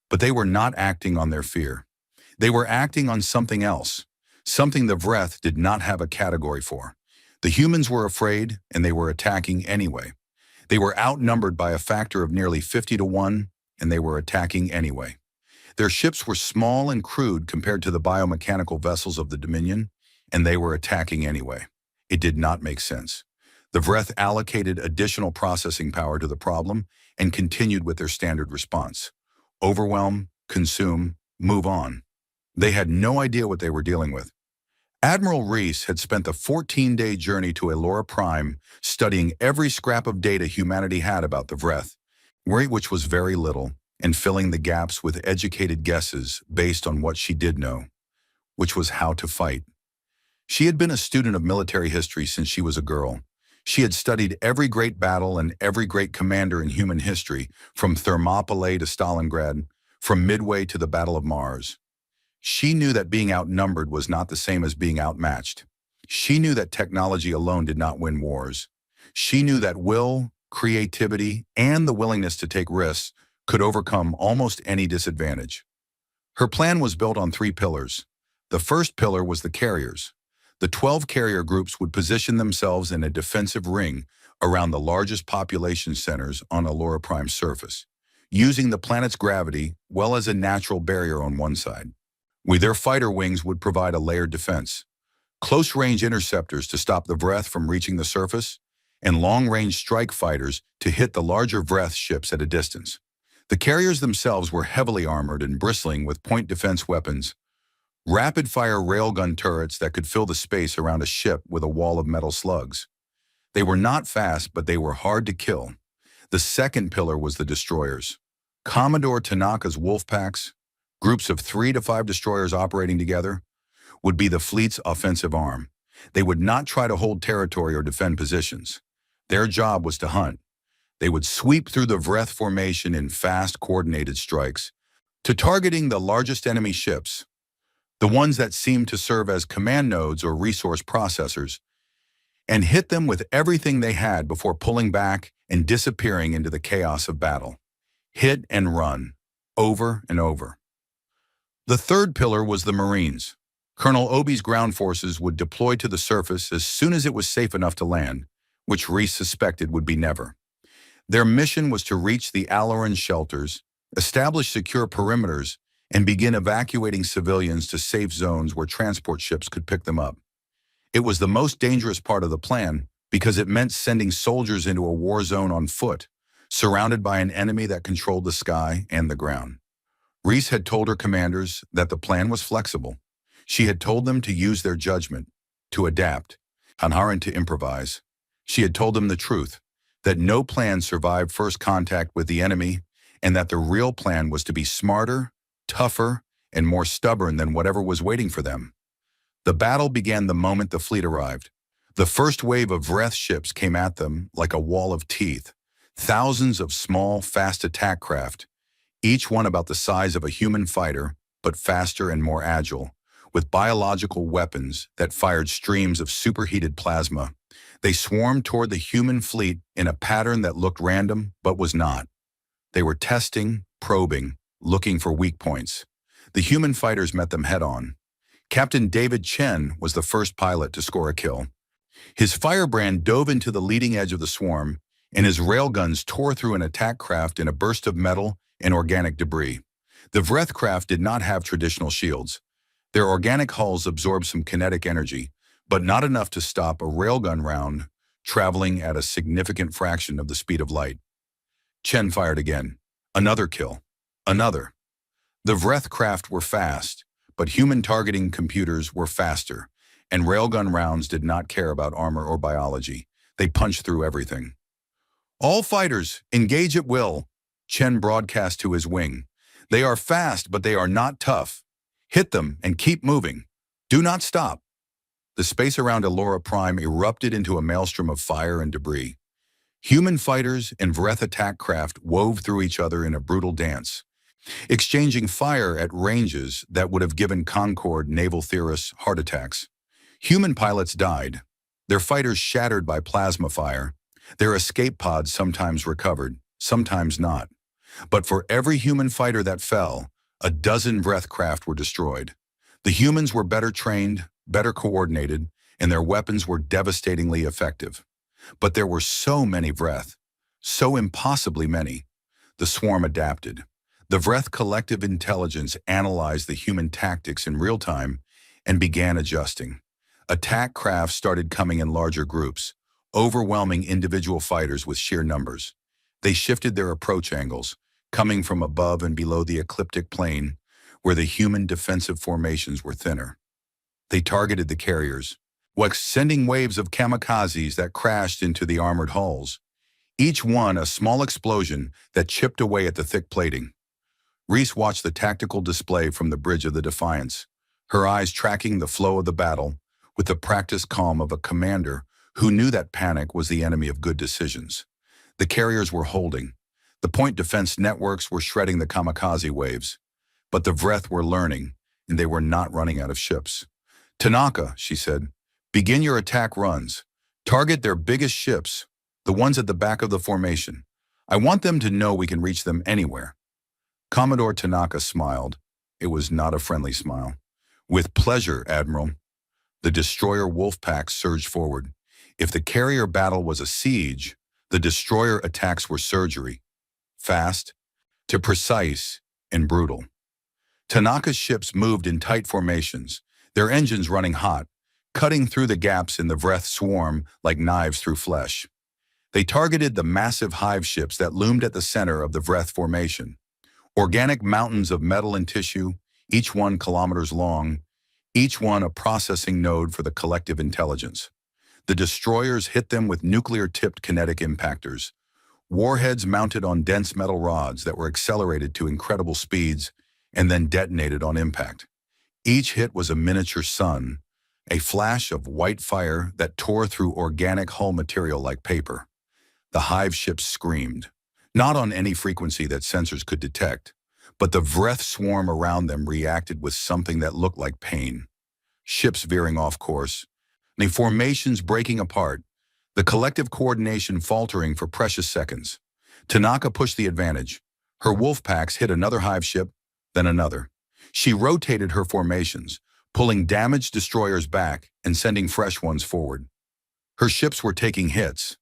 But they were not acting on their fear. They were acting on something else, something the Vreth did not have a category for. The humans were afraid, and they were attacking anyway. They were outnumbered by a factor of nearly 50 to 1, and they were attacking anyway. Their ships were small and crude compared to the biomechanical vessels of the Dominion, and they were attacking anyway. It did not make sense. The Vreth allocated additional processing power to the problem and continued with their standard response. Overwhelm, consume, move on. They had no idea what they were dealing with. Admiral Reese had spent the 14-day journey to Elora Prime studying every scrap of data humanity had about the Vreth, which was very little, and filling the gaps with educated guesses based on what she did know, which was how to fight. She had been a student of military history since she was a girl. She had studied every great battle and every great commander in human history, from Thermopylae to Stalingrad, from Midway to the Battle of Mars. She knew that being outnumbered was not the same as being outmatched. She knew that technology alone did not win wars. She knew that will, creativity, and the willingness to take risks could overcome almost any disadvantage. Her plan was built on 3 pillars. The first pillar was the carriers. The 12 carrier groups would position themselves in a defensive ring around the largest population centers on Elora Prime's surface, using the planet's gravity well as a natural barrier on one side. Their fighter wings would provide a layered defense, close-range interceptors to stop the Vreth from reaching the surface, and long-range strike fighters to hit the larger Vreth ships at a distance. The carriers themselves were heavily armored and bristling with point defense weapons, rapid-fire railgun turrets that could fill the space around a ship with a wall of metal slugs. They were not fast, but they were hard to kill. The second pillar was the destroyers. Commodore Tanaka's wolf packs, groups of 3 to 5 destroyers operating together, would be the fleet's offensive arm. They would not try to hold territory or defend positions. Their job was to hunt. They would sweep through the Vreth formation in fast, coordinated strikes, to targeting the largest enemy ships, the ones that seemed to serve as command nodes or resource processors, and hit them with everything they had before pulling back and disappearing into the chaos of battle. Hit and run, over and over. The third pillar was the Marines. Colonel Obi's ground forces would deploy to the surface as soon as it was safe enough to land, which Reese suspected would be never. Their mission was to reach the Aloran shelters, establish secure perimeters, and begin evacuating civilians to safe zones where transport ships could pick them up. It was the most dangerous part of the plan because it meant sending soldiers into a war zone on foot, surrounded by an enemy that controlled the sky and the ground. Reese had told her commanders that the plan was flexible. She had told them to use their judgment, to adapt, and to improvise. She had told them the truth, that no plan survived first contact with the enemy, and that the real plan was to be smarter, tougher, and more stubborn than whatever was waiting for them. The battle began the moment the fleet arrived. The first wave of Vreth ships came at them like a wall of teeth. Thousands of small, fast attack craft, each one about the size of a human fighter, but faster and more agile, with biological weapons that fired streams of superheated plasma. They swarmed toward the human fleet in a pattern that looked random, but was not. They were testing, probing, looking for weak points. The human fighters met them head-on. Captain David Chen was the first pilot to score a kill. His firebrand dove into the leading edge of the swarm, and his railguns tore through an attack craft in a burst of metal and organic debris. The Vreth craft did not have traditional shields. Their organic hulls absorbed some kinetic energy, but not enough to stop a railgun round traveling at a significant fraction of the speed of light. Chen fired again. Another kill. Another. The Vreth craft were fast, but human targeting computers were faster, and railgun rounds did not care about armor or biology. They punched through everything. "All fighters, engage at will," Chen broadcast to his wing. "They are fast, but they are not tough. Hit them and keep moving. Do not stop." The space around Elora Prime erupted into a maelstrom of fire and debris. Human fighters and Vreth attack craft wove through each other in a brutal dance, exchanging fire at ranges that would have given Concord naval theorists heart attacks. Human pilots died, their fighters shattered by plasma fire, their escape pods sometimes recovered, sometimes not. But for every human fighter that fell, a dozen Vreth craft were destroyed. The humans were better trained, better coordinated, and their weapons were devastatingly effective. But there were so many Vreth, so impossibly many. The swarm adapted. The Vreth collective intelligence analyzed the human tactics in real time and began adjusting. Attack craft started coming in larger groups, overwhelming individual fighters with sheer numbers. They shifted their approach angles, coming from above and below the ecliptic plane, where the human defensive formations were thinner. They targeted the carriers, sending waves of kamikazes that crashed into the armored hulls, each one a small explosion that chipped away at the thick plating. Reese watched the tactical display from the bridge of the Defiance, her eyes tracking the flow of the battle with the practiced calm of a commander who knew that panic was the enemy of good decisions. The carriers were holding. The point defense networks were shredding the kamikaze waves. But the Vreth were learning, and they were not running out of ships. "Tanaka," she said, "begin your attack runs. Target their biggest ships, the ones at the back of the formation. I want them to know we can reach them anywhere." Commodore Tanaka smiled. It was not a friendly smile. "With pleasure, Admiral." The destroyer Wolfpack surged forward. If the carrier battle was a siege, the destroyer attacks were surgery. Fast, to precise, and brutal. Tanaka's ships moved in tight formations, their engines running hot, cutting through the gaps in the Vreth swarm like knives through flesh. They targeted the massive hive ships that loomed at the center of the Vreth formation. Organic mountains of metal and tissue, each one kilometers long, each one a processing node for the collective intelligence. The destroyers hit them with nuclear-tipped kinetic impactors, warheads mounted on dense metal rods that were accelerated to incredible speeds and then detonated on impact. Each hit was a miniature sun, a flash of white fire that tore through organic hull material like paper. The hive ships screamed, not on any frequency that sensors could detect, but the Vreth swarm around them reacted with something that looked like pain. Ships veering off course, the formations breaking apart, the collective coordination faltering for precious seconds. Tanaka pushed the advantage. Her wolf packs hit another hive ship, then another. She rotated her formations, pulling damaged destroyers back and sending fresh ones forward. Her ships were taking hits.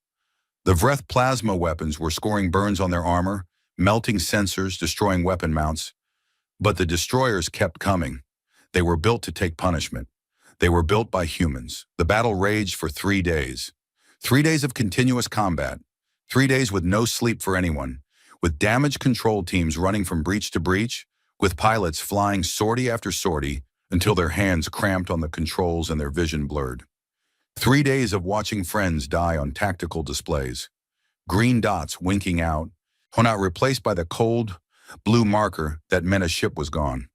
The Vreth plasma weapons were scoring burns on their armor, melting sensors, destroying weapon mounts. But the destroyers kept coming. They were built to take punishment. They were built by humans. The battle raged for 3 days. 3 days of continuous combat. 3 days with no sleep for anyone, with damage control teams running from breach to breach, with pilots flying sortie after sortie, until their hands cramped on the controls and their vision blurred. 3 days of watching friends die on tactical displays. Green dots winking out, not replaced by the cold, blue marker that meant a ship was gone.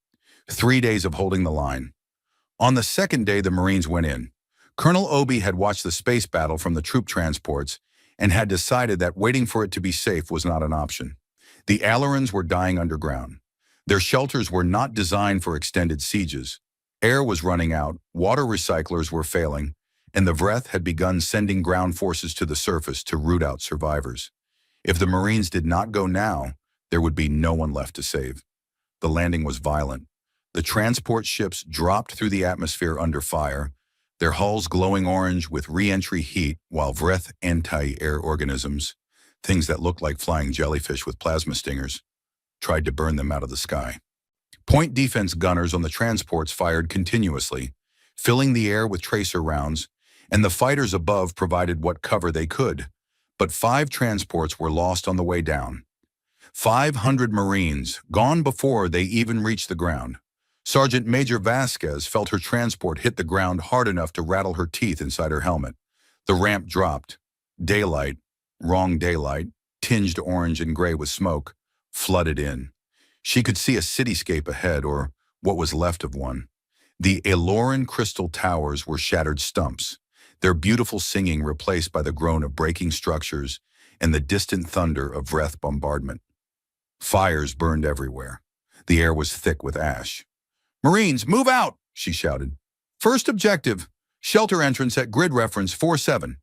3 days of holding the line. On the second day, the Marines went in. Colonel Obi had watched the space battle from the troop transports and had decided that waiting for it to be safe was not an option. The ailerons were dying underground. Their shelters were not designed for extended sieges. Air was running out, water recyclers were failing, and the Vreth had begun sending ground forces to the surface to root out survivors. If the Marines did not go now, there would be no one left to save. The landing was violent. The transport ships dropped through the atmosphere under fire, their hulls glowing orange with re-entry heat, while Vreth anti-air organisms, things that looked like flying jellyfish with plasma stingers, tried to burn them out of the sky. Point defense gunners on the transports fired continuously, filling the air with tracer rounds, and the fighters above provided what cover they could. But 5 transports were lost on the way down. 500 Marines, gone before they even reached the ground. Sergeant Major Vasquez felt her transport hit the ground hard enough to rattle her teeth inside her helmet. The ramp dropped. Daylight, wrong daylight, tinged orange and gray with smoke, flooded in. She could see a cityscape ahead, or what was left of one. The Aloran crystal towers were shattered stumps, their beautiful singing replaced by the groan of breaking structures and the distant thunder of Vreth bombardment. Fires burned everywhere. The air was thick with ash. "Marines, move out!" she shouted. "First objective, shelter entrance at grid reference 47.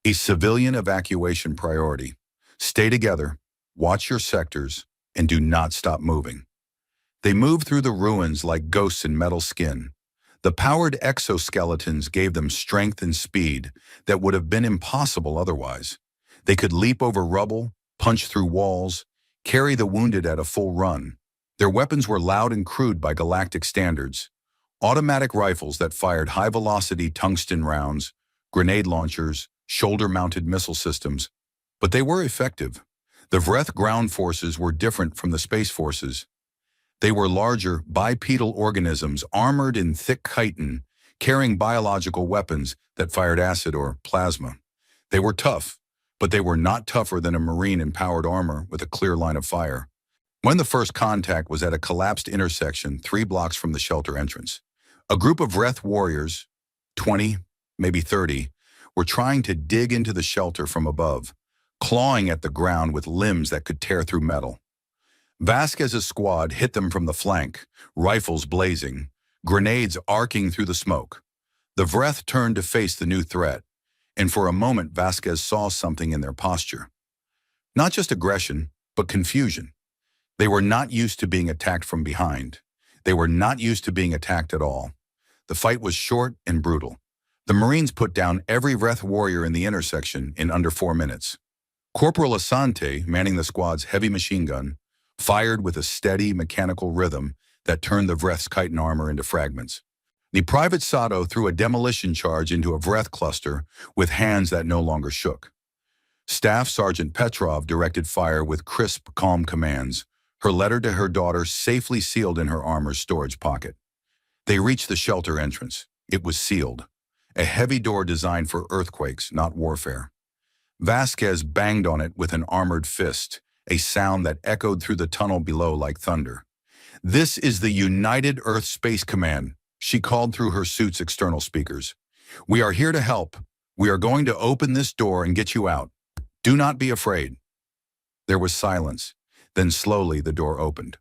A civilian evacuation priority. Stay together, watch your sectors, and do not stop moving." They moved through the ruins like ghosts in metal skin. The powered exoskeletons gave them strength and speed that would have been impossible otherwise. They could leap over rubble, punch through walls, carry the wounded at a full run. Their weapons were loud and crude by Galactic standards. Automatic rifles that fired high-velocity tungsten rounds, grenade launchers, shoulder-mounted missile systems. But they were effective. The Vreth ground forces were different from the space forces. They were larger, bipedal organisms armored in thick chitin, carrying biological weapons that fired acid or plasma. They were tough, but they were not tougher than a Marine in powered armor with a clear line of fire. When the first contact was at a collapsed intersection 3 blocks from the shelter entrance, a group of Vreth warriors, 20, maybe 30, were trying to dig into the shelter from above, clawing at the ground with limbs that could tear through metal. Vasquez's squad hit them from the flank, rifles blazing, grenades arcing through the smoke. The Vreth turned to face the new threat, and for a moment Vasquez saw something in their posture. Not just aggression, but confusion. They were not used to being attacked from behind. They were not used to being attacked at all. The fight was short and brutal. The Marines put down every Vreth warrior in the intersection in under 4 minutes. Corporal Asante, manning the squad's heavy machine gun, fired with a steady mechanical rhythm that turned the Vreth's chitin armor into fragments. The Private Sato threw a demolition charge into a Vreth cluster with hands that no longer shook. Staff Sergeant Petrov directed fire with crisp, calm commands, her letter to her daughter safely sealed in her armor's storage pocket. They reached the shelter entrance. It was sealed. A heavy door designed for earthquakes, not warfare. Vasquez banged on it with an armored fist, a sound that echoed through the tunnel below like thunder. "This is the United Earth Space Command," she called through her suit's external speakers. "We are here to help. We are going to open this door and get you out. Do not be afraid." There was silence. Then slowly the door opened.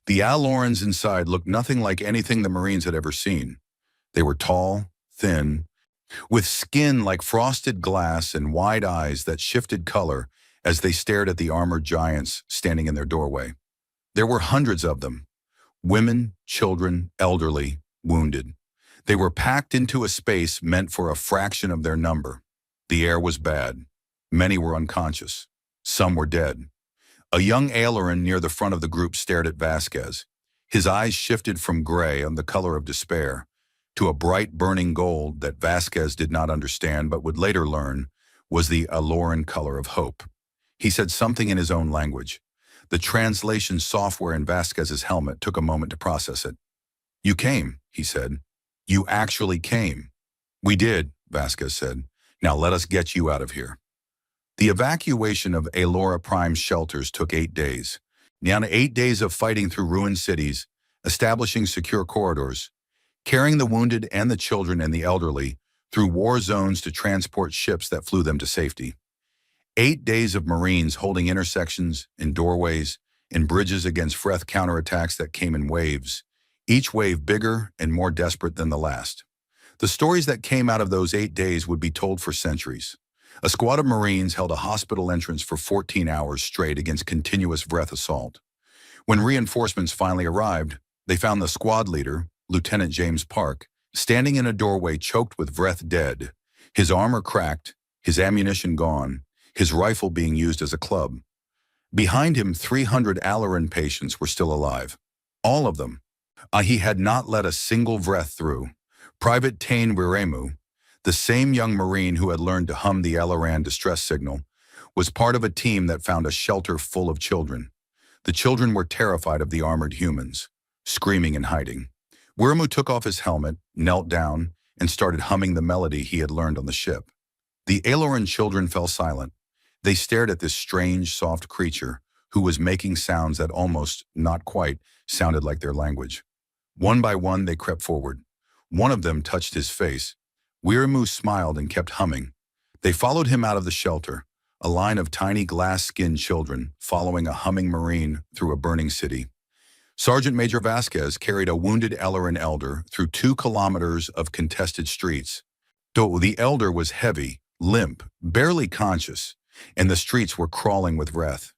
The Alorans inside looked nothing like anything the Marines had ever seen. They were tall, thin, with skin like frosted glass and wide eyes that shifted color as they stared at the armored giants standing in their doorway. There were hundreds of them. Women, children, elderly, wounded. They were packed into a space meant for a fraction of their number. The air was bad. Many were unconscious. Some were dead. A young Aileron near the front of the group stared at Vasquez. His eyes shifted from gray on the color of despair to a bright burning gold that Vasquez did not understand but would later learn was the Aloran color of hope. He said something in his own language. The translation software in Vasquez's helmet took a moment to process it. "You came," he said. You actually came. We did, Vasquez said. Now let us get you out of here. The evacuation of Elora Prime's shelters took 8 days. Now 8 days of fighting through ruined cities, establishing secure corridors, carrying the wounded and the children and the elderly through war zones to transport ships that flew them to safety. 8 days of Marines holding intersections and doorways and bridges against Freth counterattacks that came in waves, each wave bigger and more desperate than the last. The stories that came out of those 8 days would be told for centuries. A squad of Marines held a hospital entrance for 14 hours straight against continuous Vreth assault. When reinforcements finally arrived, they found the squad leader, Lieutenant James Park, standing in a doorway choked with Vreth dead, his armor cracked, his ammunition gone, his rifle being used as a club. Behind him, 300 Alaran patients were still alive. All of them. He had not let a single Vreth through. Private Tain Wiremu, the same young Marine who had learned to hum the Alaran distress signal, was part of a team that found a shelter full of children. The children were terrified of the armored humans, screaming and hiding. Wiremu took off his helmet, knelt down, and started humming the melody he had learned on the ship. The Alaran children fell silent. They stared at this strange, soft creature who was making sounds that almost, not quite, sounded like their language. One by one, they crept forward. One of them touched his face. Wiremu smiled and kept humming. They followed him out of the shelter, a line of tiny glass-skinned children following a humming Marine through a burning city. Sergeant Major Vasquez carried a wounded Alaran elder through 2 kilometers of contested streets. Though the elder was heavy, limp, barely conscious, and the streets were crawling with Vreth.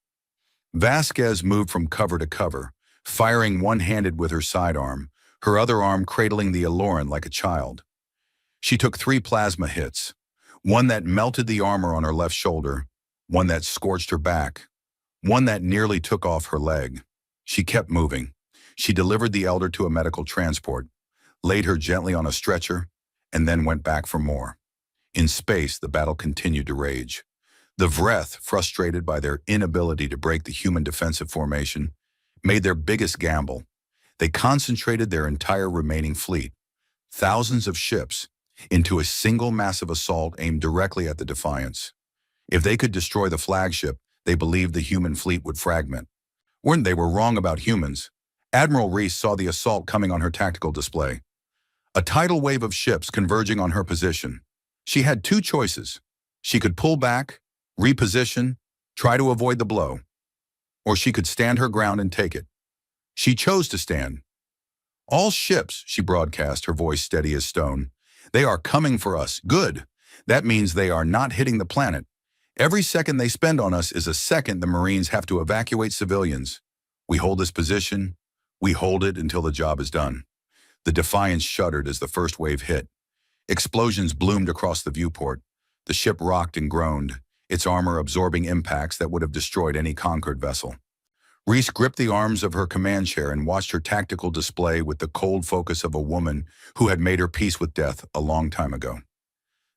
Vasquez moved from cover to cover, firing one-handed with her sidearm, her other arm cradling the Aloran like a child. She took 3 plasma hits, one that melted the armor on her left shoulder, one that scorched her back, one that nearly took off her leg. She kept moving. She delivered the elder to a medical transport, laid her gently on a stretcher, and then went back for more. In space, the battle continued to rage. The Vreth, frustrated by their inability to break the human defensive formation, made their biggest gamble. They concentrated their entire remaining fleet, thousands of ships, into a single massive assault aimed directly at the Defiance. If they could destroy the flagship, they believed the human fleet would fragment. They were wrong about humans. Admiral Reese saw the assault coming on her tactical display. A tidal wave of ships converging on her position. She had 2 choices. She could pull back, reposition, try to avoid the blow. Or she could stand her ground and take it. She chose to stand. All ships, she broadcast, her voice steady as stone. They are coming for us. Good. That means they are not hitting the planet. Every second they spend on us is a second the Marines have to evacuate civilians. We hold this position. We hold it until the job is done. The Defiance shuddered as the first wave hit. Explosions bloomed across the viewport. The ship rocked and groaned, its armor absorbing impacts that would have destroyed any conquered vessel. Reese gripped the arms of her command chair and watched her tactical display with the cold focus of a woman who had made her peace with death a long time ago.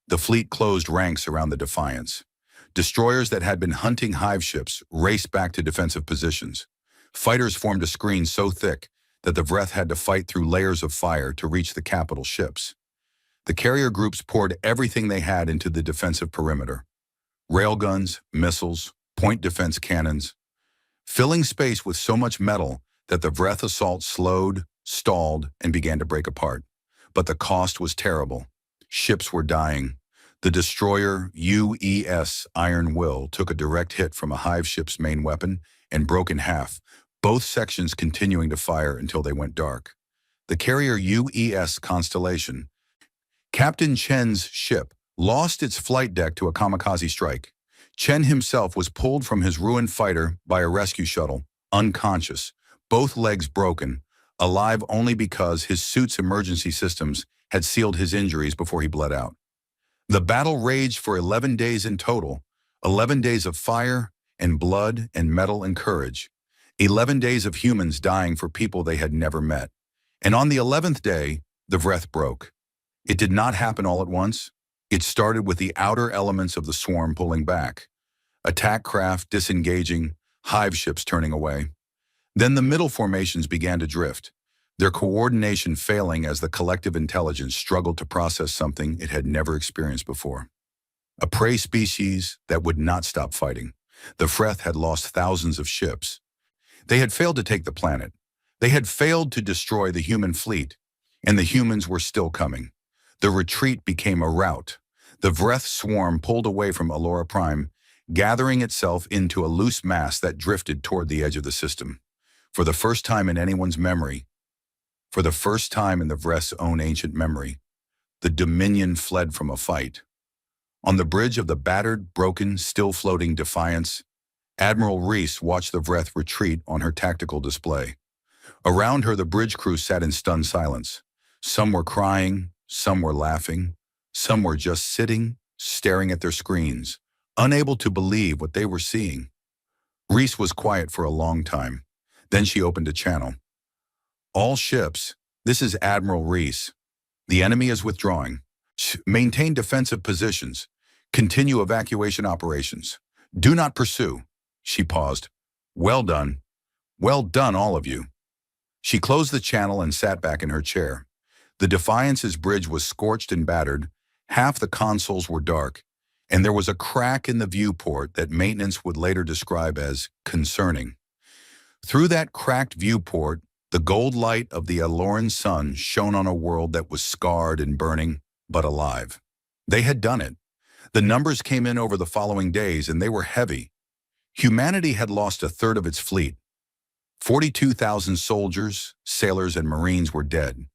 The fleet closed ranks around the Defiance. Destroyers that had been hunting hive ships raced back to defensive positions. Fighters formed a screen so thick that the Vreth had to fight through layers of fire to reach the capital ships. The carrier groups poured everything they had into the defensive perimeter. Railguns, missiles, point defense cannons, filling space with so much metal that the Vreth assault slowed, stalled, and began to break apart. But the cost was terrible. Ships were dying. The destroyer UES Iron Will took a direct hit from a hive ship's main weapon and broke in half, both sections continuing to fire until they went dark. The carrier UES Constellation, Captain Chen's ship, lost its flight deck to a kamikaze strike. Chen himself was pulled from his ruined fighter by a rescue shuttle, unconscious, both legs broken, alive only because his suit's emergency systems had sealed his injuries before he bled out. The battle raged for 11 days in total, 11 days of fire and blood and metal and courage, 11 days of humans dying for people they had never met. And on the 11th day, the Vreth broke. It did not happen all at once. It started with the outer elements of the swarm pulling back, attack craft disengaging, hive ships turning away. Then the middle formations began to drift. their coordination failing as the collective intelligence struggled to process something it had never experienced before. A prey species that would not stop fighting. The Freth had lost thousands of ships. They had failed to take the planet. They had failed to destroy the human fleet, and the humans were still coming. The retreat became a rout. The Vreth swarm pulled away from Allura Prime, gathering itself into a loose mass that drifted toward the edge of the system. For the first time in anyone's memory, for the first time in the Vreth's own ancient memory, the Dominion fled from a fight. On the bridge of the battered, broken, still-floating Defiance, Admiral Reese watched the Vreth retreat on her tactical display. Around her, the bridge crew sat in stunned silence. Some were crying, some were laughing, some were just sitting, staring at their screens, unable to believe what they were seeing. Reese was quiet for a long time. Then she opened a channel. "All ships, this is Admiral Reese. The enemy is withdrawing. Maintain defensive positions. Continue evacuation operations. Do not pursue." She paused. "Well done. Well done, all of you." She closed the channel and sat back in her chair. The Defiance's bridge was scorched and battered. Half the consoles were dark, and there was a crack in the viewport that maintenance would later describe as concerning. Through that cracked viewport, the gold light of the Alloran sun shone on a world that was scarred and burning, but alive. They had done it. The numbers came in over the following days, and they were heavy. Humanity had lost a third of its fleet. 42,000 soldiers, sailors, and Marines were dead.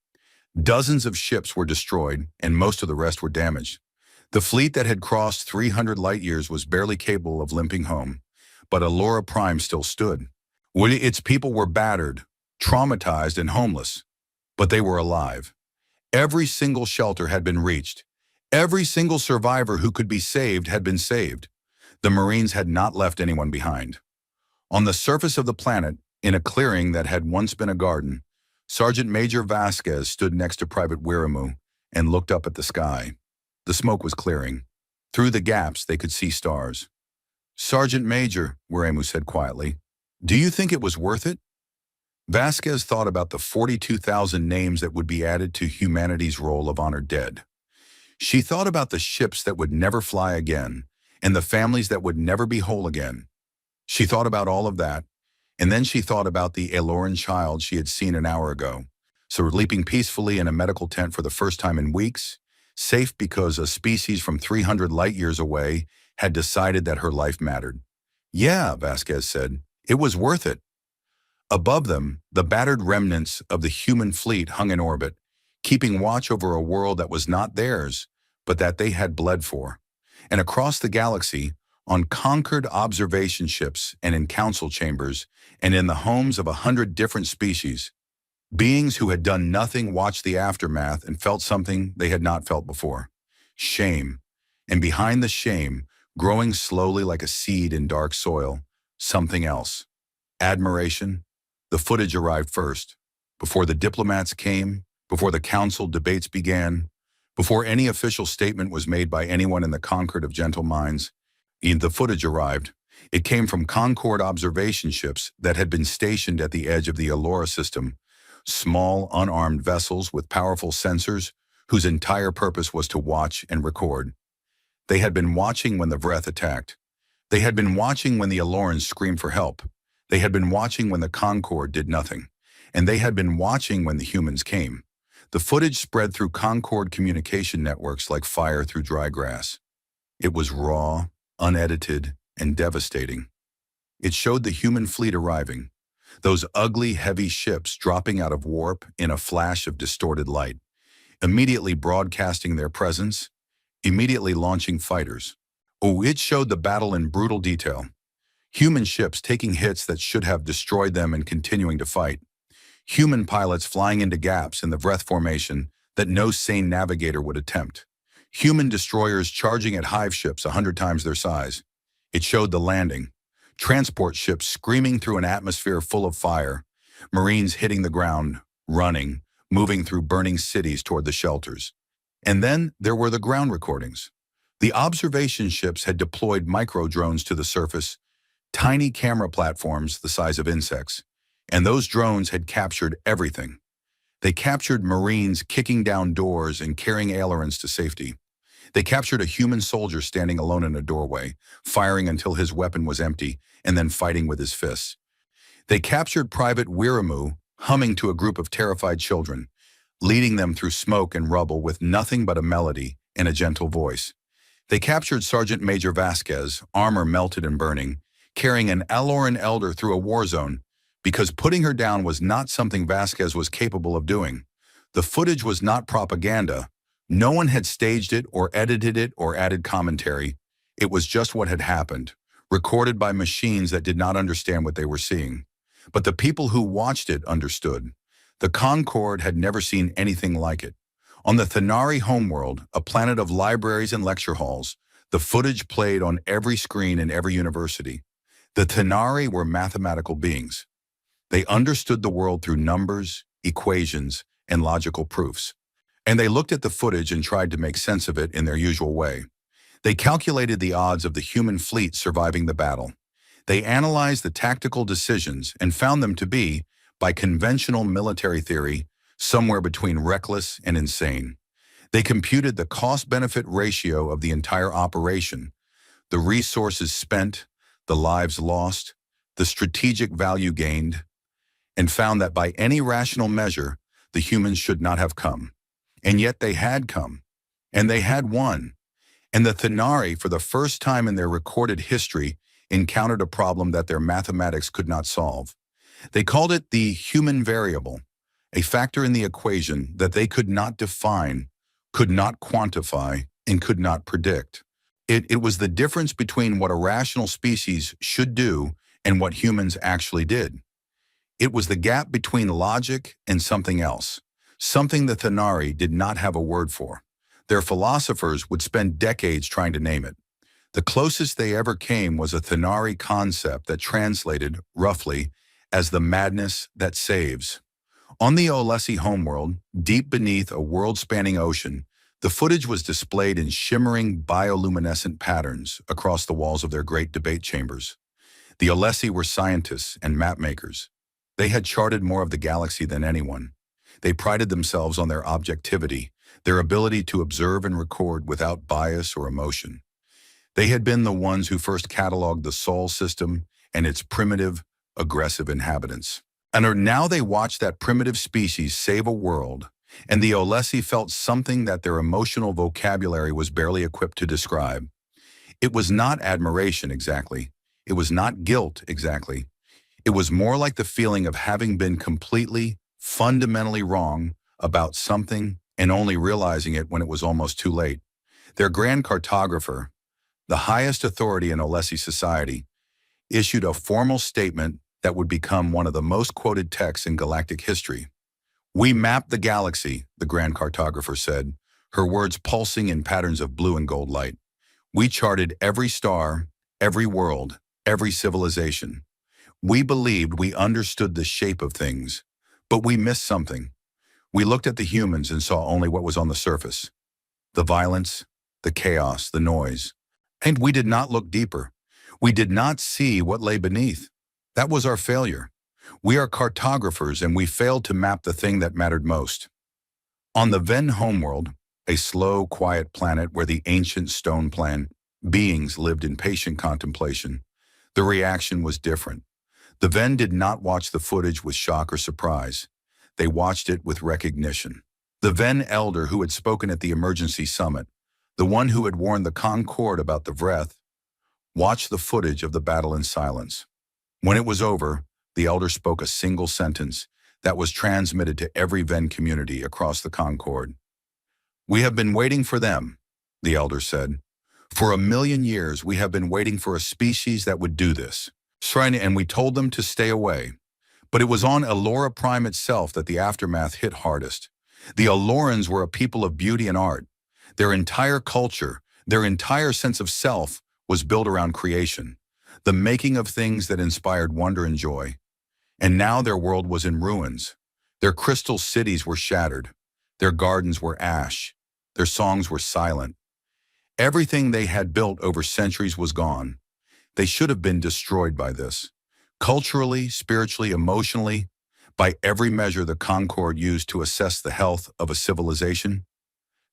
Dozens of ships were destroyed, and most of the rest were damaged. The fleet that had crossed 300 light-years was barely capable of limping home, but Allura Prime still stood. Its people were battered, traumatized, and homeless, but they were alive. Every single shelter had been reached. Every single survivor who could be saved had been saved. The Marines had not left anyone behind. On the surface of the planet, in a clearing that had once been a garden, Sergeant Major Vasquez stood next to Private Wiramu and looked up at the sky. The smoke was clearing. Through the gaps, they could see stars. "Sergeant Major," Wiramu said quietly, "do you think it was worth it?" Vasquez thought about the 42,000 names that would be added to humanity's roll of honored dead. She thought about the ships that would never fly again, and the families that would never be whole again. She thought about all of that, and then she thought about the Alloran child she had seen an hour ago, sleeping peacefully in a medical tent for the first time in weeks, safe because a species from 300 light-years away had decided that her life mattered. "Yeah," Vasquez said, "it was worth it." Above them, the battered remnants of the human fleet hung in orbit, keeping watch over a world that was not theirs, but that they had bled for. And across the galaxy, on conquered observation ships and in council chambers, and in the homes of 100 different species, beings who had done nothing watched the aftermath and felt something they had not felt before. Shame. And behind the shame, growing slowly like a seed in dark soil, something else. Admiration. The footage arrived first. Before the diplomats came, before the council debates began, before any official statement was made by anyone in the Concord of Gentle Minds, the footage arrived. It came from Concord observation ships that had been stationed at the edge of the Allura system, small, unarmed vessels with powerful sensors whose entire purpose was to watch and record. They had been watching when the Vreth attacked. They had been watching when the Allorans screamed for help. They had been watching when the Concord did nothing. And they had been watching when the humans came. The footage spread through Concord communication networks like fire through dry grass. It was raw, unedited, and devastating. It showed the human fleet arriving, those ugly, heavy ships dropping out of warp in a flash of distorted light, immediately broadcasting their presence, immediately launching fighters. Oh, it showed the battle in brutal detail. Human ships taking hits that should have destroyed them and continuing to fight. Human pilots flying into gaps in the Vreth formation that no sane navigator would attempt. Human destroyers charging at hive ships 100 times their size. It showed the landing. Transport ships screaming through an atmosphere full of fire. Marines hitting the ground, running, moving through burning cities toward the shelters. And then there were the ground recordings. The observation ships had deployed micro-drones to the surface, tiny camera platforms the size of insects, and those drones had captured everything. They captured Marines kicking down doors and carrying ailerons to safety. They captured a human soldier standing alone in a doorway, firing until his weapon was empty, and then fighting with his fists. They captured Private Wiramu, humming to a group of terrified children, leading them through smoke and rubble with nothing but a melody and a gentle voice. They captured Sergeant Major Vasquez, armor melted and burning, carrying an Aloran elder through a war zone, because putting her down was not something Vasquez was capable of doing. The footage was not propaganda. No one had staged it or edited it or added commentary. It was just what had happened, recorded by machines that did not understand what they were seeing. But the people who watched it understood. The Concorde had never seen anything like it. On the Thanari homeworld, a planet of libraries and lecture halls, the footage played on every screen in every university. The Thanari were mathematical beings. They understood the world through numbers, equations, and logical proofs. And they looked at the footage and tried to make sense of it in their usual way. They calculated the odds of the human fleet surviving the battle. They analyzed the tactical decisions and found them to be, by conventional military theory, somewhere between reckless and insane. They computed the cost-benefit ratio of the entire operation, the resources spent, the lives lost, the strategic value gained, and found that by any rational measure, the humans should not have come. And yet they had come, and they had won. And the Thanari, for the first time in their recorded history, encountered a problem that their mathematics could not solve. They called it the human variable, a factor in the equation that they could not define, could not quantify, and could not predict. It was the difference between what a rational species should do and what humans actually did. It was the gap between logic and something else, something the Thanari did not have a word for. Their philosophers would spend decades trying to name it. The closest they ever came was a Thanari concept that translated, roughly, as the madness that saves. On the Olesi homeworld, deep beneath a world-spanning ocean, the footage was displayed in shimmering bioluminescent patterns across the walls of their great debate chambers. The Olesi were scientists and mapmakers. They had charted more of the galaxy than anyone. They prided themselves on their objectivity, their ability to observe and record without bias or emotion. They had been the ones who first cataloged the Sol system and its primitive, aggressive inhabitants. And now they watched that primitive species save a world, and the Olesi felt something that their emotional vocabulary was barely equipped to describe. It was not admiration exactly. It was not guilt exactly. It was more like the feeling of having been completely, fundamentally wrong about something and only realizing it when it was almost too late. Their grand cartographer, the highest authority in Olesi society, issued a formal statement that would become one of the most quoted texts in galactic history. "We mapped the galaxy," the grand cartographer said, her words pulsing in patterns of blue and gold light. "We charted every star, every world, every civilization. We believed we understood the shape of things, but we missed something. We looked at the humans and saw only what was on the surface. The violence, the chaos, the noise. And we did not look deeper. We did not see what lay beneath. That was our failure. We are cartographers and we failed to map the thing that mattered most." On the Ven homeworld, a slow, quiet planet where the ancient stone plan beings lived in patient contemplation, the reaction was different. The Ven did not watch the footage with shock or surprise. They watched it with recognition. The Ven elder who had spoken at the emergency summit, the one who had warned the Concorde about the Vreth, watched the footage of the battle in silence. When it was over, the elder spoke a single sentence that was transmitted to every Ven community across the Concorde. "We have been waiting for them," the elder said. "For 1,000,000 years, we have been waiting for a species that would do this. And we told them to stay away. But it was on Elora Prime itself that the aftermath hit hardest. The Elorans were a people of beauty and art. Their entire culture, their entire sense of self was built around creation, the making of things that inspired wonder and joy. And now their world was in ruins. Their crystal cities were shattered. Their gardens were ash. Their songs were silent. Everything they had built over centuries was gone. They should have been destroyed by this. Culturally, spiritually, emotionally, By every measure the Concord used to assess the health of a civilization,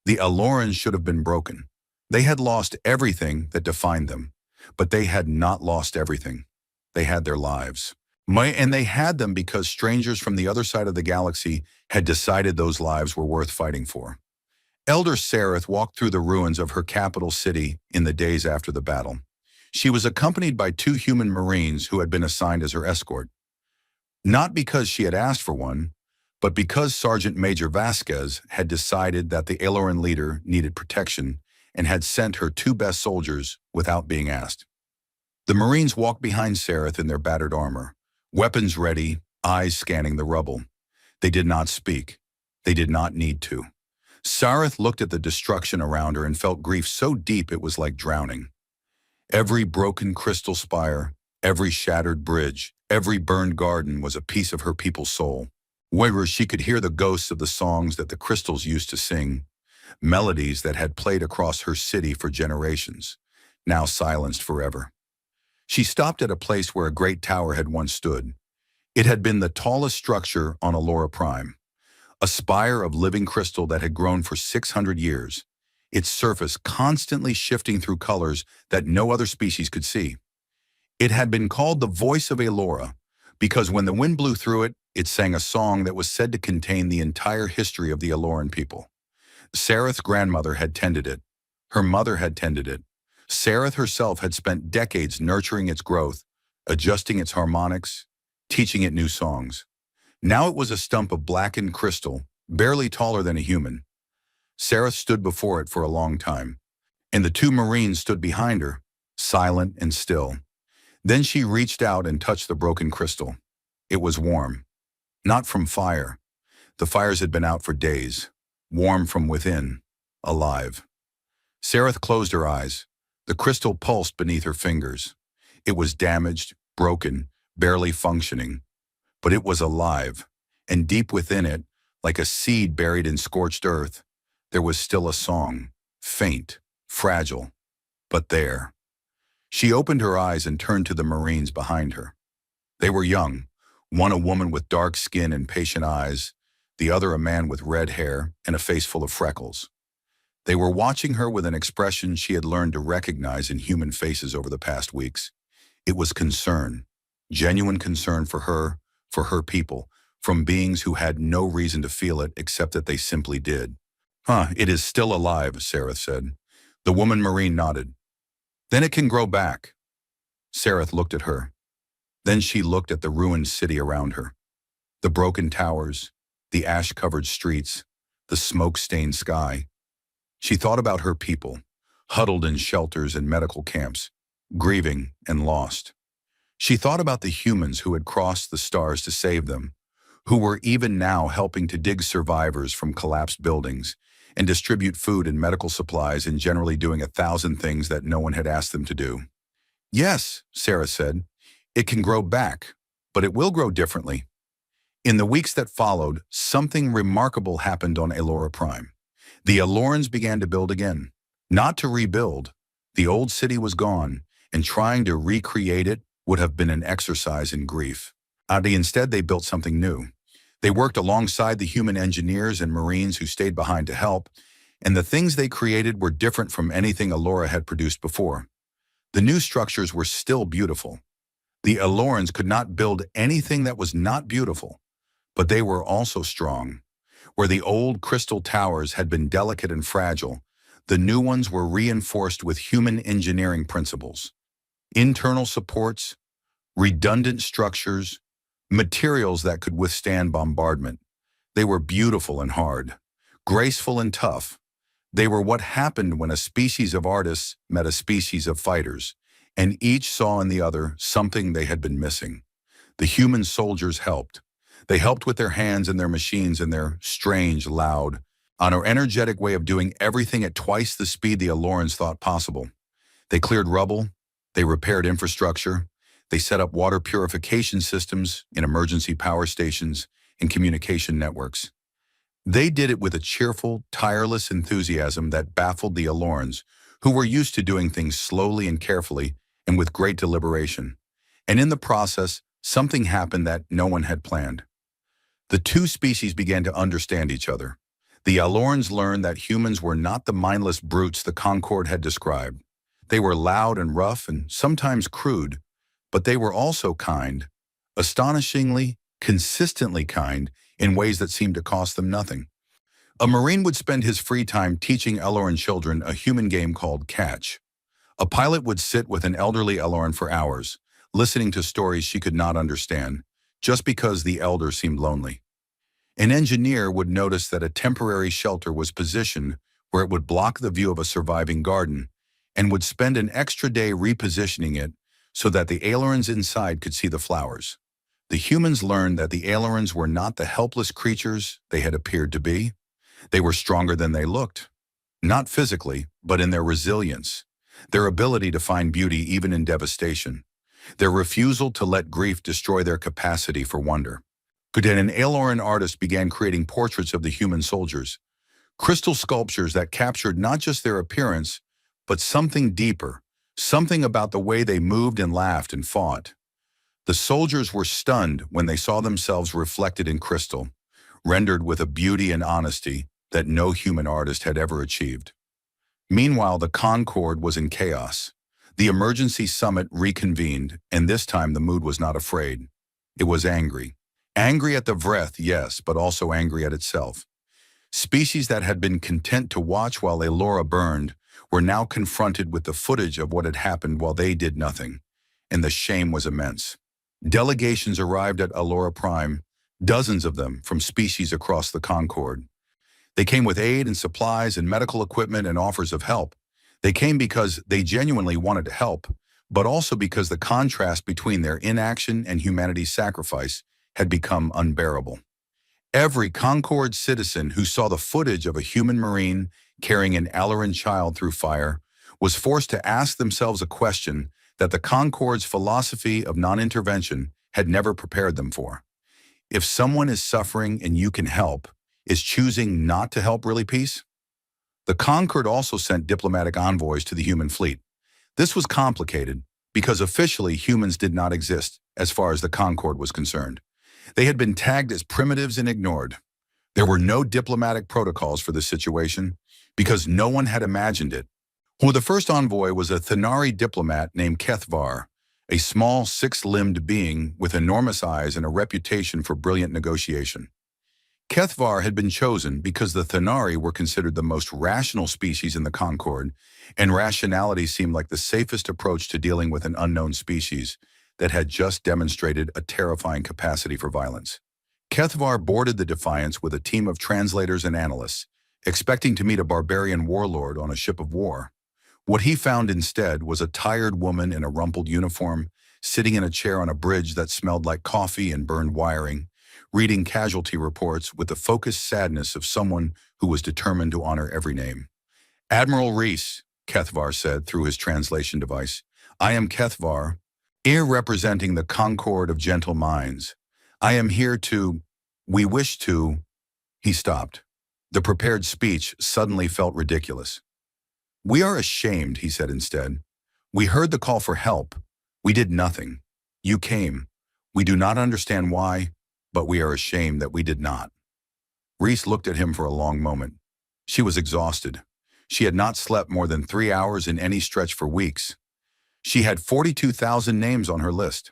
the Alorans should have been broken. They had lost everything that defined them, but they had not lost everything. They had their lives. And they had them because strangers from the other side of the galaxy had decided those lives were worth fighting for. Elder Sareth walked through the ruins of her capital city in the days after the battle. She was accompanied by 2 human Marines who had been assigned as her escort. Not because she had asked for one, but because Sergeant Major Vasquez had decided that the Aloran leader needed protection and had sent her 2 best soldiers without being asked. The Marines walked behind Sareth in their battered armor, weapons ready, eyes scanning the rubble. They did not speak. They did not need to. Sareth looked at the destruction around her and felt grief so deep it was like drowning. Every broken crystal spire, every shattered bridge, every burned garden was a piece of her people's soul. Wherever she could hear the ghosts of the songs that the crystals used to sing, melodies that had played across her city for generations, now silenced forever. She stopped at a place where a great tower had once stood. It had been the tallest structure on Alora Prime, a spire of living crystal that had grown for 600 years, its surface constantly shifting through colors that no other species could see. It had been called the voice of Alora because when the wind blew through it, it sang a song that was said to contain the entire history of the Aloran people. Sareth's grandmother had tended it. Her mother had tended it. Sareth herself had spent decades nurturing its growth, adjusting its harmonics, teaching it new songs. Now it was a stump of blackened crystal, barely taller than a human. Sareth stood before it for a long time, and the 2 Marines stood behind her, silent and still. Then she reached out and touched the broken crystal. It was warm. Not from fire. The fires had been out for days. Warm from within. Alive. Sareth closed her eyes. The crystal pulsed beneath her fingers. It was damaged, broken, barely functioning. But it was alive, and deep within it, like a seed buried in scorched earth, there was still a song, faint, fragile, but there. She opened her eyes and turned to the Marines behind her. They were young, one a woman with dark skin and patient eyes, the other a man with red hair and a face full of freckles. They were watching her with an expression she had learned to recognize in human faces over the past weeks. It was concern, genuine concern for her people, from beings who had no reason to feel it except that they simply did. It is still alive, Sareth said. The woman Marine nodded. Then it can grow back. Sareth looked at her. Then she looked at the ruined city around her. The broken towers, the ash-covered streets, the smoke-stained sky. She thought about her people, huddled in shelters and medical camps, grieving and lost. She thought about the humans who had crossed the stars to save them, who were even now helping to dig survivors from collapsed buildings and distribute food and medical supplies and generally doing 1,000 things that no one had asked them to do. Yes, Sareth said, it can grow back, but it will grow differently. In the weeks that followed, something remarkable happened on Alora Prime. The Alorans began to build again. Not to rebuild. The old city was gone, and trying to recreate it would have been an exercise in grief. Instead, they built something new. They worked alongside the human engineers and Marines who stayed behind to help, and the things they created were different from anything Alora had produced before. The new structures were still beautiful. The Alorans could not build anything that was not beautiful, but they were also strong. Where the old crystal towers had been delicate and fragile, the new ones were reinforced with human engineering principles. Internal supports, redundant structures, materials that could withstand bombardment. They were beautiful and hard, graceful and tough. They were what happened when a species of artists met a species of fighters, and each saw in the other something they had been missing. The human soldiers helped. They helped with their hands and their machines and their strange, loud, energetic way of doing everything at twice the speed the Alorans thought possible. They cleared rubble, they repaired infrastructure, they set up water purification systems in emergency power stations and communication networks. They did it with a cheerful, tireless enthusiasm that baffled the Alorans, who were used to doing things slowly and carefully and with great deliberation. And in the process, something happened that no one had planned. The two species began to understand each other. The Alorans learned that humans were not the mindless brutes the Concorde had described. They were loud and rough and sometimes crude, but they were also kind, astonishingly, consistently kind, in ways that seemed to cost them nothing. A Marine would spend his free time teaching Eloran children a human game called catch. A pilot would sit with an elderly Eloran for hours, listening to stories she could not understand, just because the elder seemed lonely. An engineer would notice that a temporary shelter was positioned where it would block the view of a surviving garden, and would spend an extra day repositioning it so that the Ailorans inside could see the flowers. The humans learned that the Ailorans were not the helpless creatures they had appeared to be. They were stronger than they looked, not physically, but in their resilience, their ability to find beauty even in devastation, their refusal to let grief destroy their capacity for wonder. Then an Ailoran artist began creating portraits of the human soldiers, crystal sculptures that captured not just their appearance, but something deeper, something about the way they moved and laughed and fought. The soldiers were stunned when they saw themselves reflected in crystal, rendered with a beauty and honesty that no human artist had ever achieved. Meanwhile, the Concorde was in chaos. The emergency summit reconvened, and this time the mood was not afraid. It was angry. Angry at the Vreth, yes, but also angry at itself. Species that had been content to watch while Elora burned were now confronted with the footage of what had happened while they did nothing, and the shame was immense. Delegations arrived at Elora Prime, dozens of them from species across the Concorde. They came with aid and supplies and medical equipment and offers of help. They came because they genuinely wanted to help, but also because the contrast between their inaction and humanity's sacrifice had become unbearable. Every Concorde citizen who saw the footage of a human Marine carrying an Ailoran child through fire was forced to ask themselves a question that the Concorde's philosophy of non-intervention had never prepared them for. If someone is suffering and you can help, is choosing not to help really peace? The Concorde also sent diplomatic envoys to the human fleet. This was complicated because officially humans did not exist as far as the Concorde was concerned. They had been tagged as primitives and ignored. There were no diplomatic protocols for this situation because no one had imagined it. Well, the first envoy was a Thanari diplomat named Kethvar, a small six-limbed being with enormous eyes and a reputation for brilliant negotiation. Kethvar had been chosen because the Thanari were considered the most rational species in the Concorde, and rationality seemed like the safest approach to dealing with an unknown species that had just demonstrated a terrifying capacity for violence. Kethvar boarded the Defiance with a team of translators and analysts, expecting to meet a barbarian warlord on a ship of war. What he found instead was a tired woman in a rumpled uniform, sitting in a chair on a bridge that smelled like coffee and burned wiring, reading casualty reports with the focused sadness of someone who was determined to honor every name. "Admiral Reese," Kethvar said through his translation device, "I am Kethvar, here representing the Concorde of Gentle Minds. I am here to, we wish to," he stopped. The prepared speech suddenly felt ridiculous. "We are ashamed," he said instead. "We heard the call for help. We did nothing. You came. We do not understand why, but we are ashamed that we did not." Reese looked at him for a long moment. She was exhausted. She had not slept more than 3 hours in any stretch for weeks. She had 42,000 names on her list.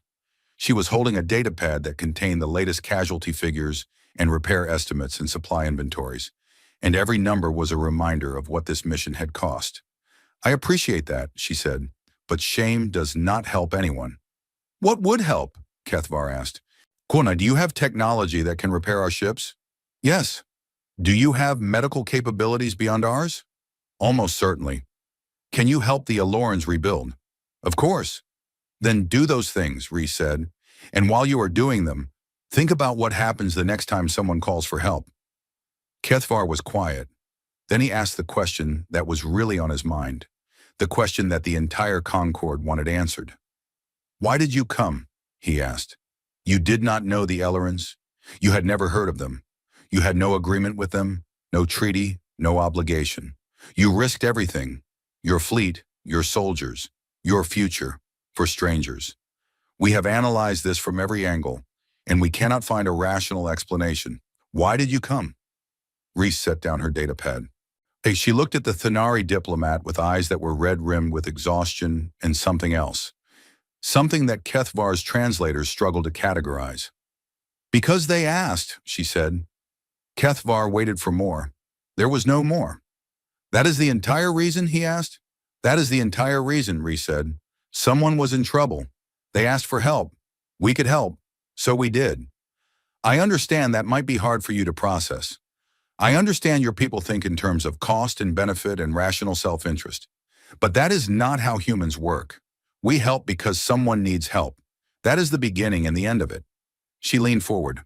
She was holding a data pad that contained the latest casualty figures and repair estimates and supply inventories, and every number was a reminder of what this mission had cost. "I appreciate that," she said, "but shame does not help anyone." "What would help?" Kethvar asked. "Kona, do you have technology that can repair our ships?" "Yes." "Do you have medical capabilities beyond ours?" "Almost certainly." "Can you help the Alorans rebuild?" "Of course." "Then do those things," Reese said. "And while you are doing them, think about what happens the next time someone calls for help." Kethvar was quiet. Then he asked the question that was really on his mind, the question that the entire Concorde wanted answered. "Why did you come?" he asked. "You did not know the Ailorans. You had never heard of them. You had no agreement with them, no treaty, no obligation. You risked everything, your fleet, your soldiers, your future, for strangers. We have analyzed this from every angle, and we cannot find a rational explanation. Why did you come? Reese set down her datapad. She looked at the Thanari diplomat with eyes that were red-rimmed with exhaustion and something else. Something that Kethvar's translators struggled to categorize. Because they asked, she said. Kethvar waited for more. There was no more. That is the entire reason, he asked. That is the entire reason, Reese said. Someone was in trouble. They asked for help. We could help. So we did. I understand that might be hard for you to process. I understand your people think in terms of cost and benefit and rational self-interest. But that is not how humans work. We help because someone needs help. That is the beginning and the end of it. She leaned forward.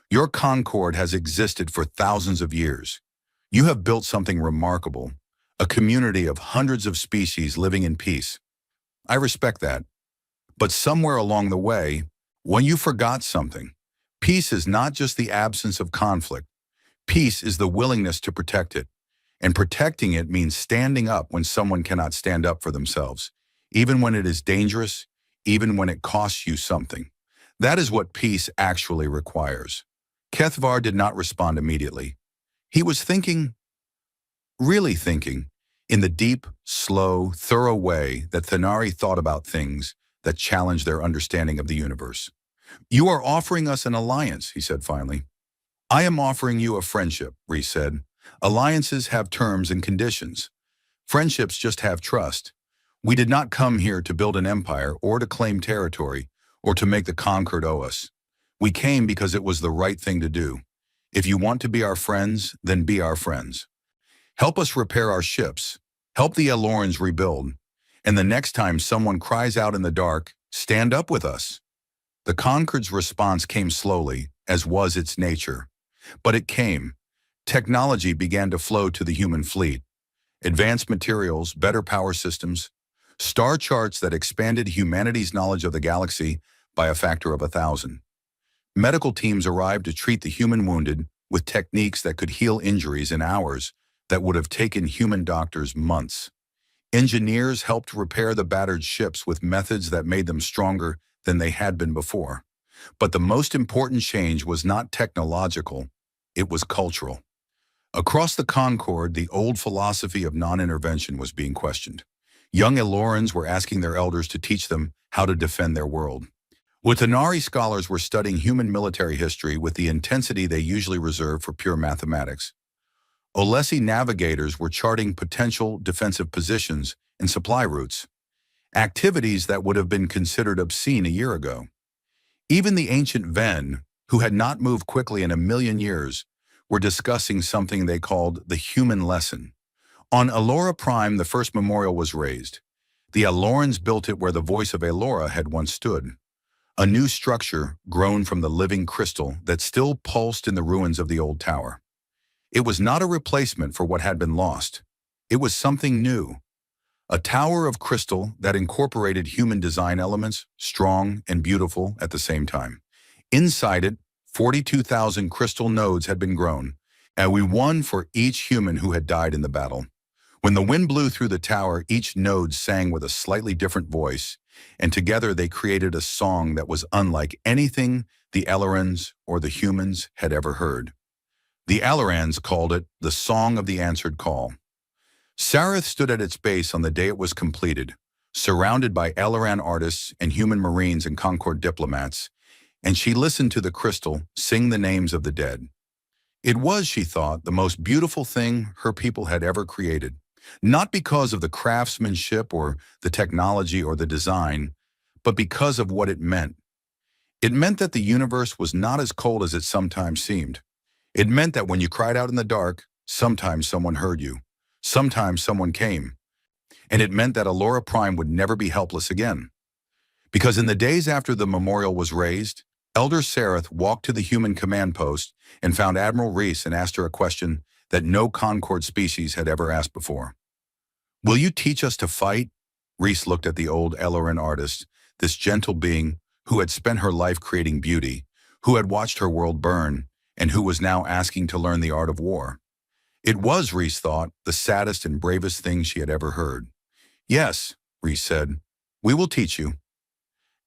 Your Concord has existed for thousands of years. You have built something remarkable, a community of hundreds of species living in peace. I respect that. But somewhere along the way, when you forgot something, peace is not just the absence of conflict. Peace is the willingness to protect it. And protecting it means standing up when someone cannot stand up for themselves, even when it is dangerous, even when it costs you something. That is what peace actually requires. Kethvar did not respond immediately. He was thinking, really thinking, in the deep, slow, thorough way that Thanari thought about things that challenged their understanding of the universe. You are offering us an alliance, he said finally. I am offering you a friendship, Reese said. Alliances have terms and conditions. Friendships just have trust. We did not come here to build an empire or to claim territory or to make the conquered owe us. We came because it was the right thing to do. If you want to be our friends, then be our friends. Help us repair our ships. Help the Elorans rebuild. And the next time someone cries out in the dark, stand up with us. The Concord's response came slowly, as was its nature. But it came. Technology began to flow to the human fleet. Advanced materials, better power systems, star charts that expanded humanity's knowledge of the galaxy by a factor of 1,000. Medical teams arrived to treat the human wounded with techniques that could heal injuries in hours that would have taken human doctors months. Engineers helped repair the battered ships with methods that made them stronger than they had been before. But the most important change was not technological, it was cultural. Across the Concord, the old philosophy of non-intervention was being questioned. Young Elorans were asking their elders to teach them how to defend their world. Thanari scholars were studying human military history with the intensity they usually reserve for pure mathematics. Olesi navigators were charting potential defensive positions and supply routes, activities that would have been considered obscene a year ago. Even the ancient Ven, who had not moved quickly in a million years, were discussing something they called the human lesson. On Elora Prime, the first memorial was raised. The Elorans built it where the voice of Elora had once stood. A new structure grown from the living crystal that still pulsed in the ruins of the old tower. It was not a replacement for what had been lost. It was something new. A tower of crystal that incorporated human design elements, strong and beautiful at the same time. Inside it, 42,000 crystal nodes had been grown, and we won for each human who had died in the battle. When the wind blew through the tower, each node sang with a slightly different voice, and together they created a song that was unlike anything the Elorans or the humans had ever heard. The Elorans called it the Song of the Answered Call. Sareth stood at its base on the day it was completed, surrounded by Eloran artists and human marines and Concord diplomats, and she listened to the crystal sing the names of the dead. It was, she thought, the most beautiful thing her people had ever created, not because of the craftsmanship or the technology or the design, but because of what it meant. It meant that the universe was not as cold as it sometimes seemed. It meant that when you cried out in the dark, sometimes someone heard you. Sometimes someone came. And it meant that Elora Prime would never be helpless again. Because in the days after the memorial was raised, Elder Sareth walked to the human command post and found Admiral Reese and asked her a question that no Concord species had ever asked before. Will you teach us to fight? Reese looked at the old Eloran artist, this gentle being who had spent her life creating beauty, who had watched her world burn, and who was now asking to learn the art of war. It was, Reese thought, the saddest and bravest thing she had ever heard. Yes, Reese said, we will teach you.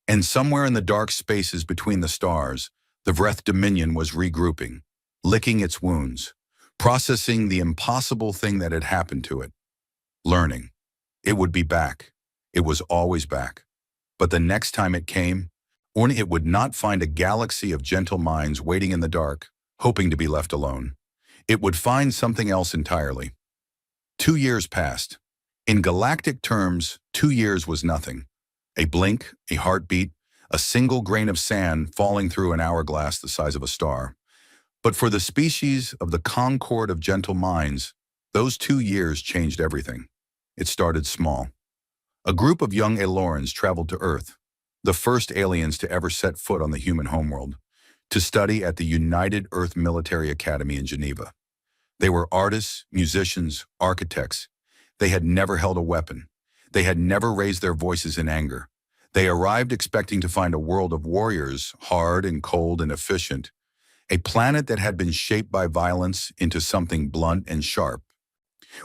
And somewhere in the dark spaces between the stars, The Vreth Dominion was regrouping, licking its wounds, processing the impossible thing that had happened to it, learning. It would be back. It was always back. But the next time it came, it would not find a galaxy of gentle minds waiting in the dark, hoping to be left alone. It would find something else entirely. 2 years passed. In galactic terms, 2 years was nothing. A blink, a heartbeat, a single grain of sand falling through an hourglass the size of a star. But for the species of the Concord of Gentle Minds, those 2 years changed everything. It started small. A group of young Elorans traveled to Earth, the first aliens to ever set foot on the human homeworld, to study at the United Earth Military Academy in Geneva. They were artists, musicians, architects. They had never held a weapon. They had never raised their voices in anger. They arrived expecting to find a world of warriors, hard and cold and efficient, a planet that had been shaped by violence into something blunt and sharp.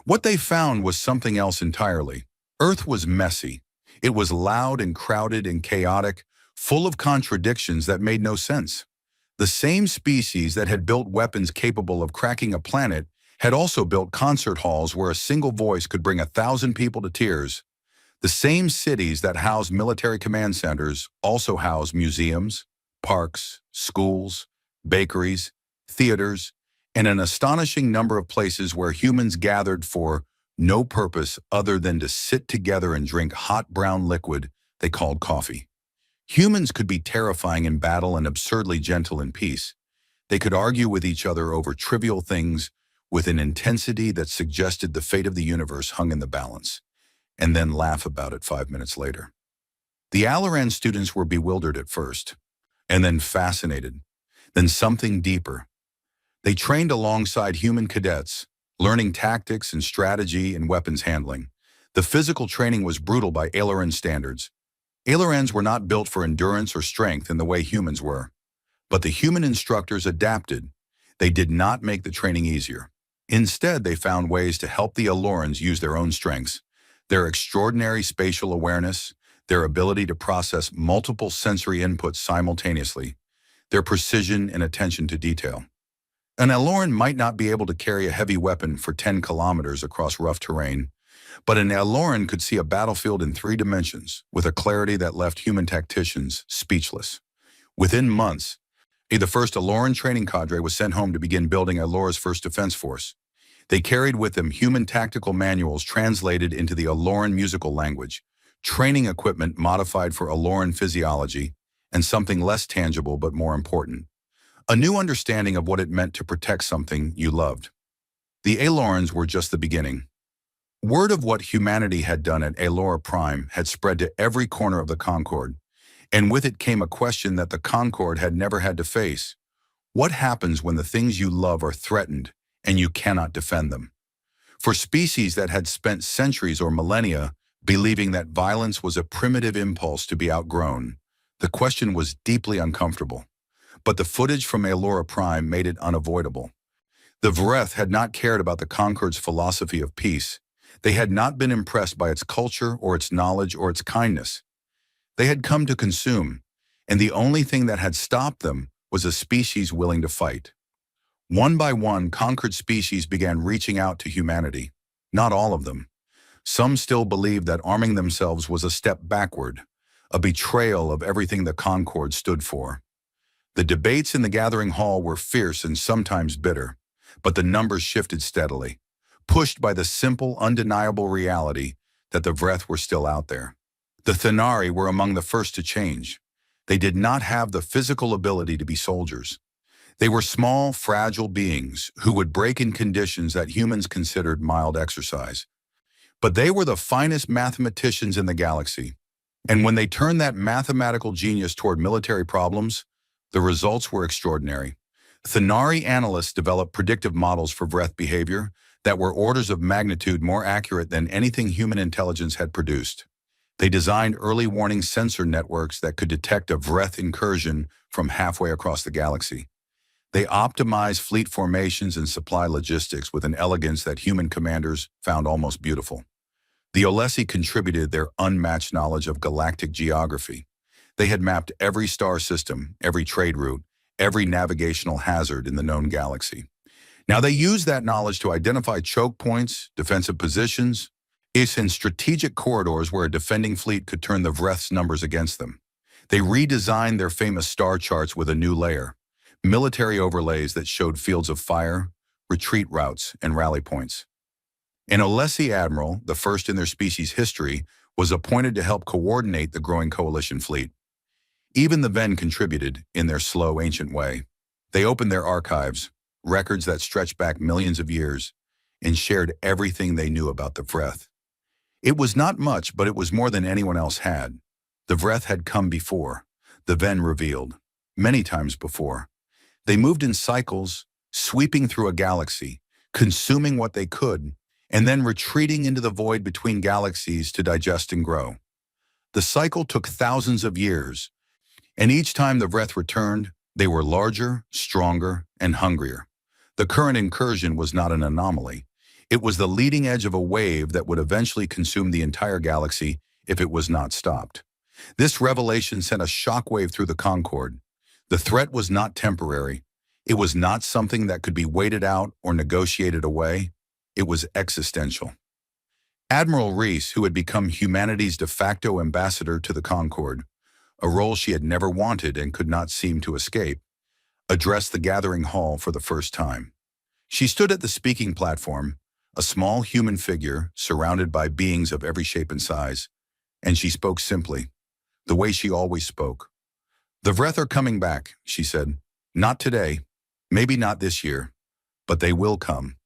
What they found was something else entirely. Earth was messy. It was loud and crowded and chaotic, full of contradictions that made no sense. The same species that had built weapons capable of cracking a planet had also built concert halls where a single voice could bring 1,000 people to tears. The same cities that housed military command centers also housed museums, parks, schools, bakeries, theaters, and an astonishing number of places where humans gathered for no purpose other than to sit together and drink hot brown liquid they called coffee. Humans could be terrifying in battle and absurdly gentle in peace. They could argue with each other over trivial things with an intensity that suggested the fate of the universe hung in the balance, and then laugh about it 5 minutes later. The Alaran students were bewildered at first, and then fascinated, then something deeper. They trained alongside human cadets, learning tactics and strategy and weapons handling. The physical training was brutal by Alaran standards. Alarans were not built for endurance or strength in the way humans were. But the human instructors adapted. They did not make the training easier. Instead, they found ways to help the Alorans use their own strengths, their extraordinary spatial awareness, their ability to process multiple sensory inputs simultaneously, their precision and attention to detail. An Aloran might not be able to carry a heavy weapon for 10 kilometers across rough terrain, but an Aloran could see a battlefield in 3 dimensions with a clarity that left human tacticians speechless. Within months, the first Aloran training cadre was sent home to begin building Alora's first defense force. They carried with them human tactical manuals translated into the Aloran musical language, training equipment modified for Aloran physiology, and something less tangible but more important, a new understanding of what it meant to protect something you loved. The Alorans were just the beginning. Word of what humanity had done at Alora Prime had spread to every corner of the Concord, and with it came a question that the Concord had never had to face. What happens when the things you love are threatened and you cannot defend them? For species that had spent centuries or millennia believing that violence was a primitive impulse to be outgrown, the question was deeply uncomfortable. But the footage from Alora Prime made it unavoidable. The Vreth had not cared about the Concord's philosophy of peace. They had not been impressed by its culture or its knowledge or its kindness. They had come to consume, and the only thing that had stopped them was a species willing to fight. One by one, conquered species began reaching out to humanity. Not all of them. Some still believed that arming themselves was a step backward, a betrayal of everything the Concord stood for. The debates in the gathering hall were fierce and sometimes bitter, but the numbers shifted steadily, pushed by the simple, undeniable reality that the Vreth were still out there. The Thanari were among the first to change. They did not have the physical ability to be soldiers. They were small, fragile beings who would break in conditions that humans considered mild exercise. But they were the finest mathematicians in the galaxy, and when they turned that mathematical genius toward military problems, the results were extraordinary. Thanari analysts developed predictive models for Vreth behavior that were orders of magnitude more accurate than anything human intelligence had produced. They designed early warning sensor networks that could detect a Vreth incursion from halfway across the galaxy. They optimized fleet formations and supply logistics with an elegance that human commanders found almost beautiful. The Olesi contributed their unmatched knowledge of galactic geography. They had mapped every star system, every trade route, every navigational hazard in the known galaxy. Now, they used that knowledge to identify choke points, defensive positions, and strategic corridors where a defending fleet could turn the Vreth's numbers against them. They redesigned their famous star charts with a new layer, military overlays that showed fields of fire, retreat routes, and rally points. An Olesi admiral, the first in their species' history, was appointed to help coordinate the growing coalition fleet. Even the Ven contributed in their slow, ancient way. They opened their archives, records that stretched back millions of years, and shared everything they knew about the Vreth. It was not much, but it was more than anyone else had. The Vreth had come before, the Ven revealed, many times before. They moved in cycles, sweeping through a galaxy, consuming what they could, and then retreating into the void between galaxies to digest and grow. The cycle took thousands of years, and each time the Vreth returned, they were larger, stronger, and hungrier. The current incursion was not an anomaly. It was the leading edge of a wave that would eventually consume the entire galaxy if it was not stopped. This revelation sent a shockwave through the Concord. The threat was not temporary. It was not something that could be waited out or negotiated away. It was existential. Admiral Reese, who had become humanity's de facto ambassador to the Concord, a role she had never wanted and could not seem to escape, addressed the gathering hall for the first time. She stood at the speaking platform, a small human figure surrounded by beings of every shape and size, and she spoke simply, the way she always spoke. "The Vreth are coming back," she said. "Not today, maybe not this year, but they will come.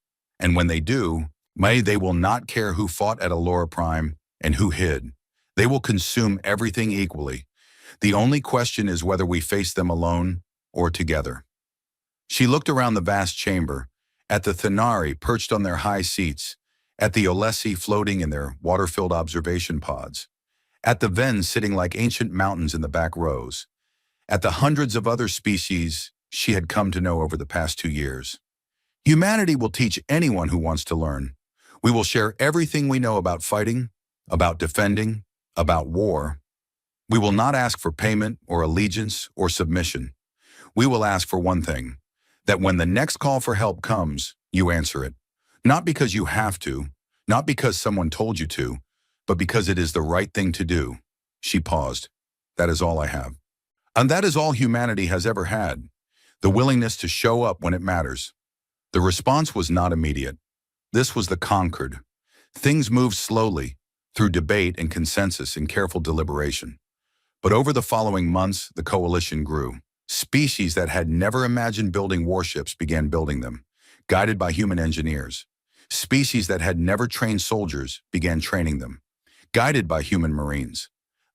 And when they do, they will not care who fought at Allura Prime and who hid. They will consume everything equally. The only question is whether we face them alone or together." She looked around the vast chamber, at the Thenari perched on their high seats, at the Olesi floating in their water-filled observation pods, at the Ven sitting like ancient mountains in the back rows, at the hundreds of other species she had come to know over the past 2 years. "Humanity will teach anyone who wants to learn. We will share everything we know about fighting, about defending, about war. We will not ask for payment or allegiance or submission. We will ask for one thing, that when the next call for help comes, you answer it. Not because you have to, not because someone told you to, but because it is the right thing to do." She paused. "That is all I have. And that is all humanity has ever had, the willingness to show up when it matters." The response was not immediate. This was the Concord. Things moved slowly, through debate and consensus and careful deliberation. But over the following months, the coalition grew. Species that had never imagined building warships began building them, guided by human engineers. Species that had never trained soldiers began training them, guided by human marines.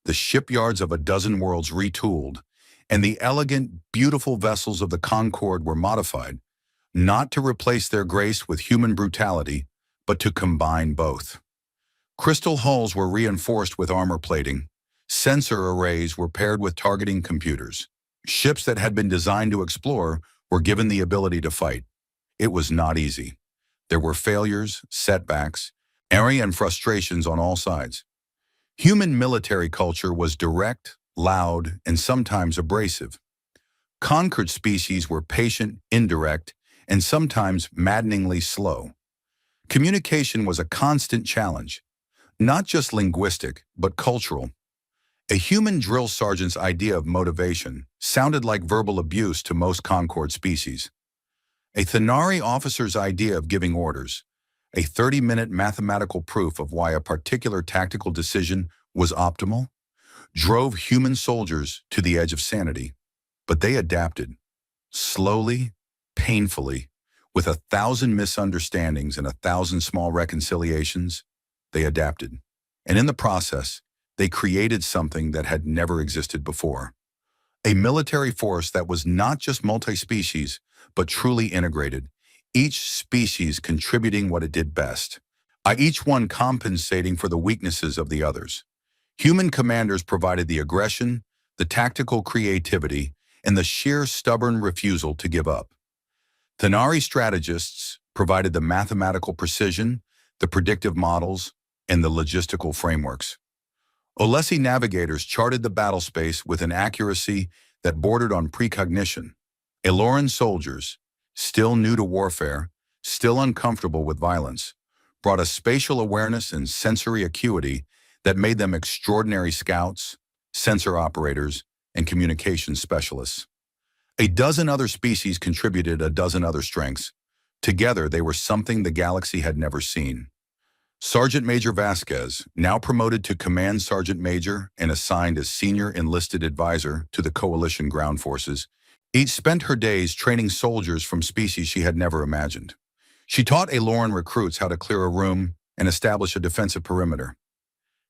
The shipyards of a dozen worlds retooled, and the elegant, beautiful vessels of the Concord were modified, not to replace their grace with human brutality, but to combine both. Crystal hulls were reinforced with armor plating. Sensor arrays were paired with targeting computers. Ships that had been designed to explore were given the ability to fight. It was not easy. There were failures, setbacks, and frustrations on all sides. Human military culture was direct, loud, and sometimes abrasive. Conquered species were patient, indirect, and sometimes maddeningly slow. Communication was a constant challenge, not just linguistic, but cultural. A human drill sergeant's idea of motivation sounded like verbal abuse to most Concord species. A Thenari officer's idea of giving orders, a 30-minute mathematical proof of why a particular tactical decision was optimal, drove human soldiers to the edge of sanity. But they adapted, slowly, painfully, with 1,000 misunderstandings and 1,000 small reconciliations. They adapted. And in the process, they created something that had never existed before. A military force that was not just multi-species, but truly integrated, each species contributing what it did best, each one compensating for the weaknesses of the others. Human commanders provided the aggression, the tactical creativity, and the sheer stubborn refusal to give up. Thenari strategists provided the mathematical precision, the predictive models, and the logistical frameworks. Olesi navigators charted the battle space with an accuracy that bordered on precognition. Aloran soldiers, still new to warfare, still uncomfortable with violence, brought a spatial awareness and sensory acuity that made them extraordinary scouts, sensor operators, and communications specialists. A dozen other species contributed a dozen other strengths. Together, they were something the galaxy had never seen. Sergeant Major Vasquez, now promoted to Command Sergeant Major and assigned as Senior Enlisted Advisor to the Coalition Ground Forces, each spent her days training soldiers from species she had never imagined. She taught Aloran recruits how to clear a room and establish a defensive perimeter.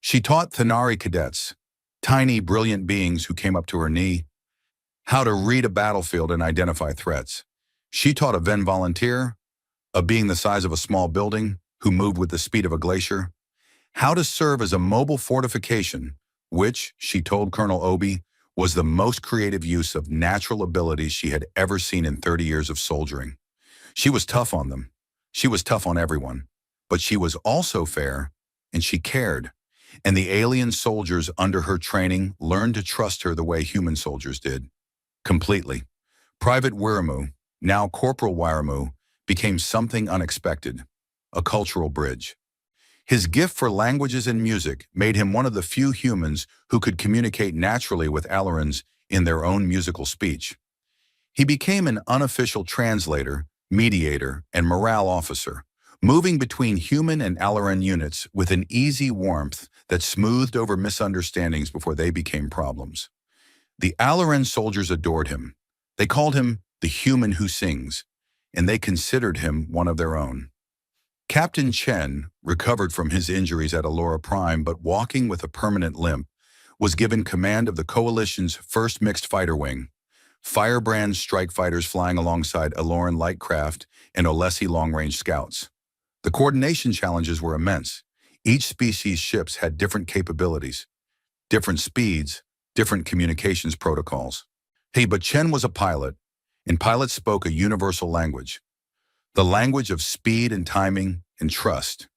She taught Thanari cadets, tiny, brilliant beings who came up to her knee, how to read a battlefield and identify threats. She taught a Ven volunteer, a being the size of a small building, who moved with the speed of a glacier, how to serve as a mobile fortification, which, she told Colonel Obi, was the most creative use of natural abilities she had ever seen in 30 years of soldiering. She was tough on them. She was tough on everyone. But she was also fair, and she cared. And the alien soldiers under her training learned to trust her the way human soldiers did. Completely. Private Wiramu, now Corporal Wiramu, became something unexpected. A cultural bridge. His gift for languages and music made him one of the few humans who could communicate naturally with Alorans in their own musical speech. He became an unofficial translator, mediator, and morale officer, moving between human and Aloran units with an easy warmth that smoothed over misunderstandings before they became problems. The Aloran soldiers adored him. They called him the human who sings, and they considered him one of their own. Captain Chen, recovered from his injuries at Alora Prime but walking with a permanent limp, was given command of the Coalition's first mixed fighter wing, Firebrand strike fighters flying alongside Aloran light craft and Olesi long-range scouts. The coordination challenges were immense. Each species' ships had different capabilities, different speeds, different communications protocols. Hey, but Chen was a pilot, and pilots spoke a universal language. The language of speed and timing and trust.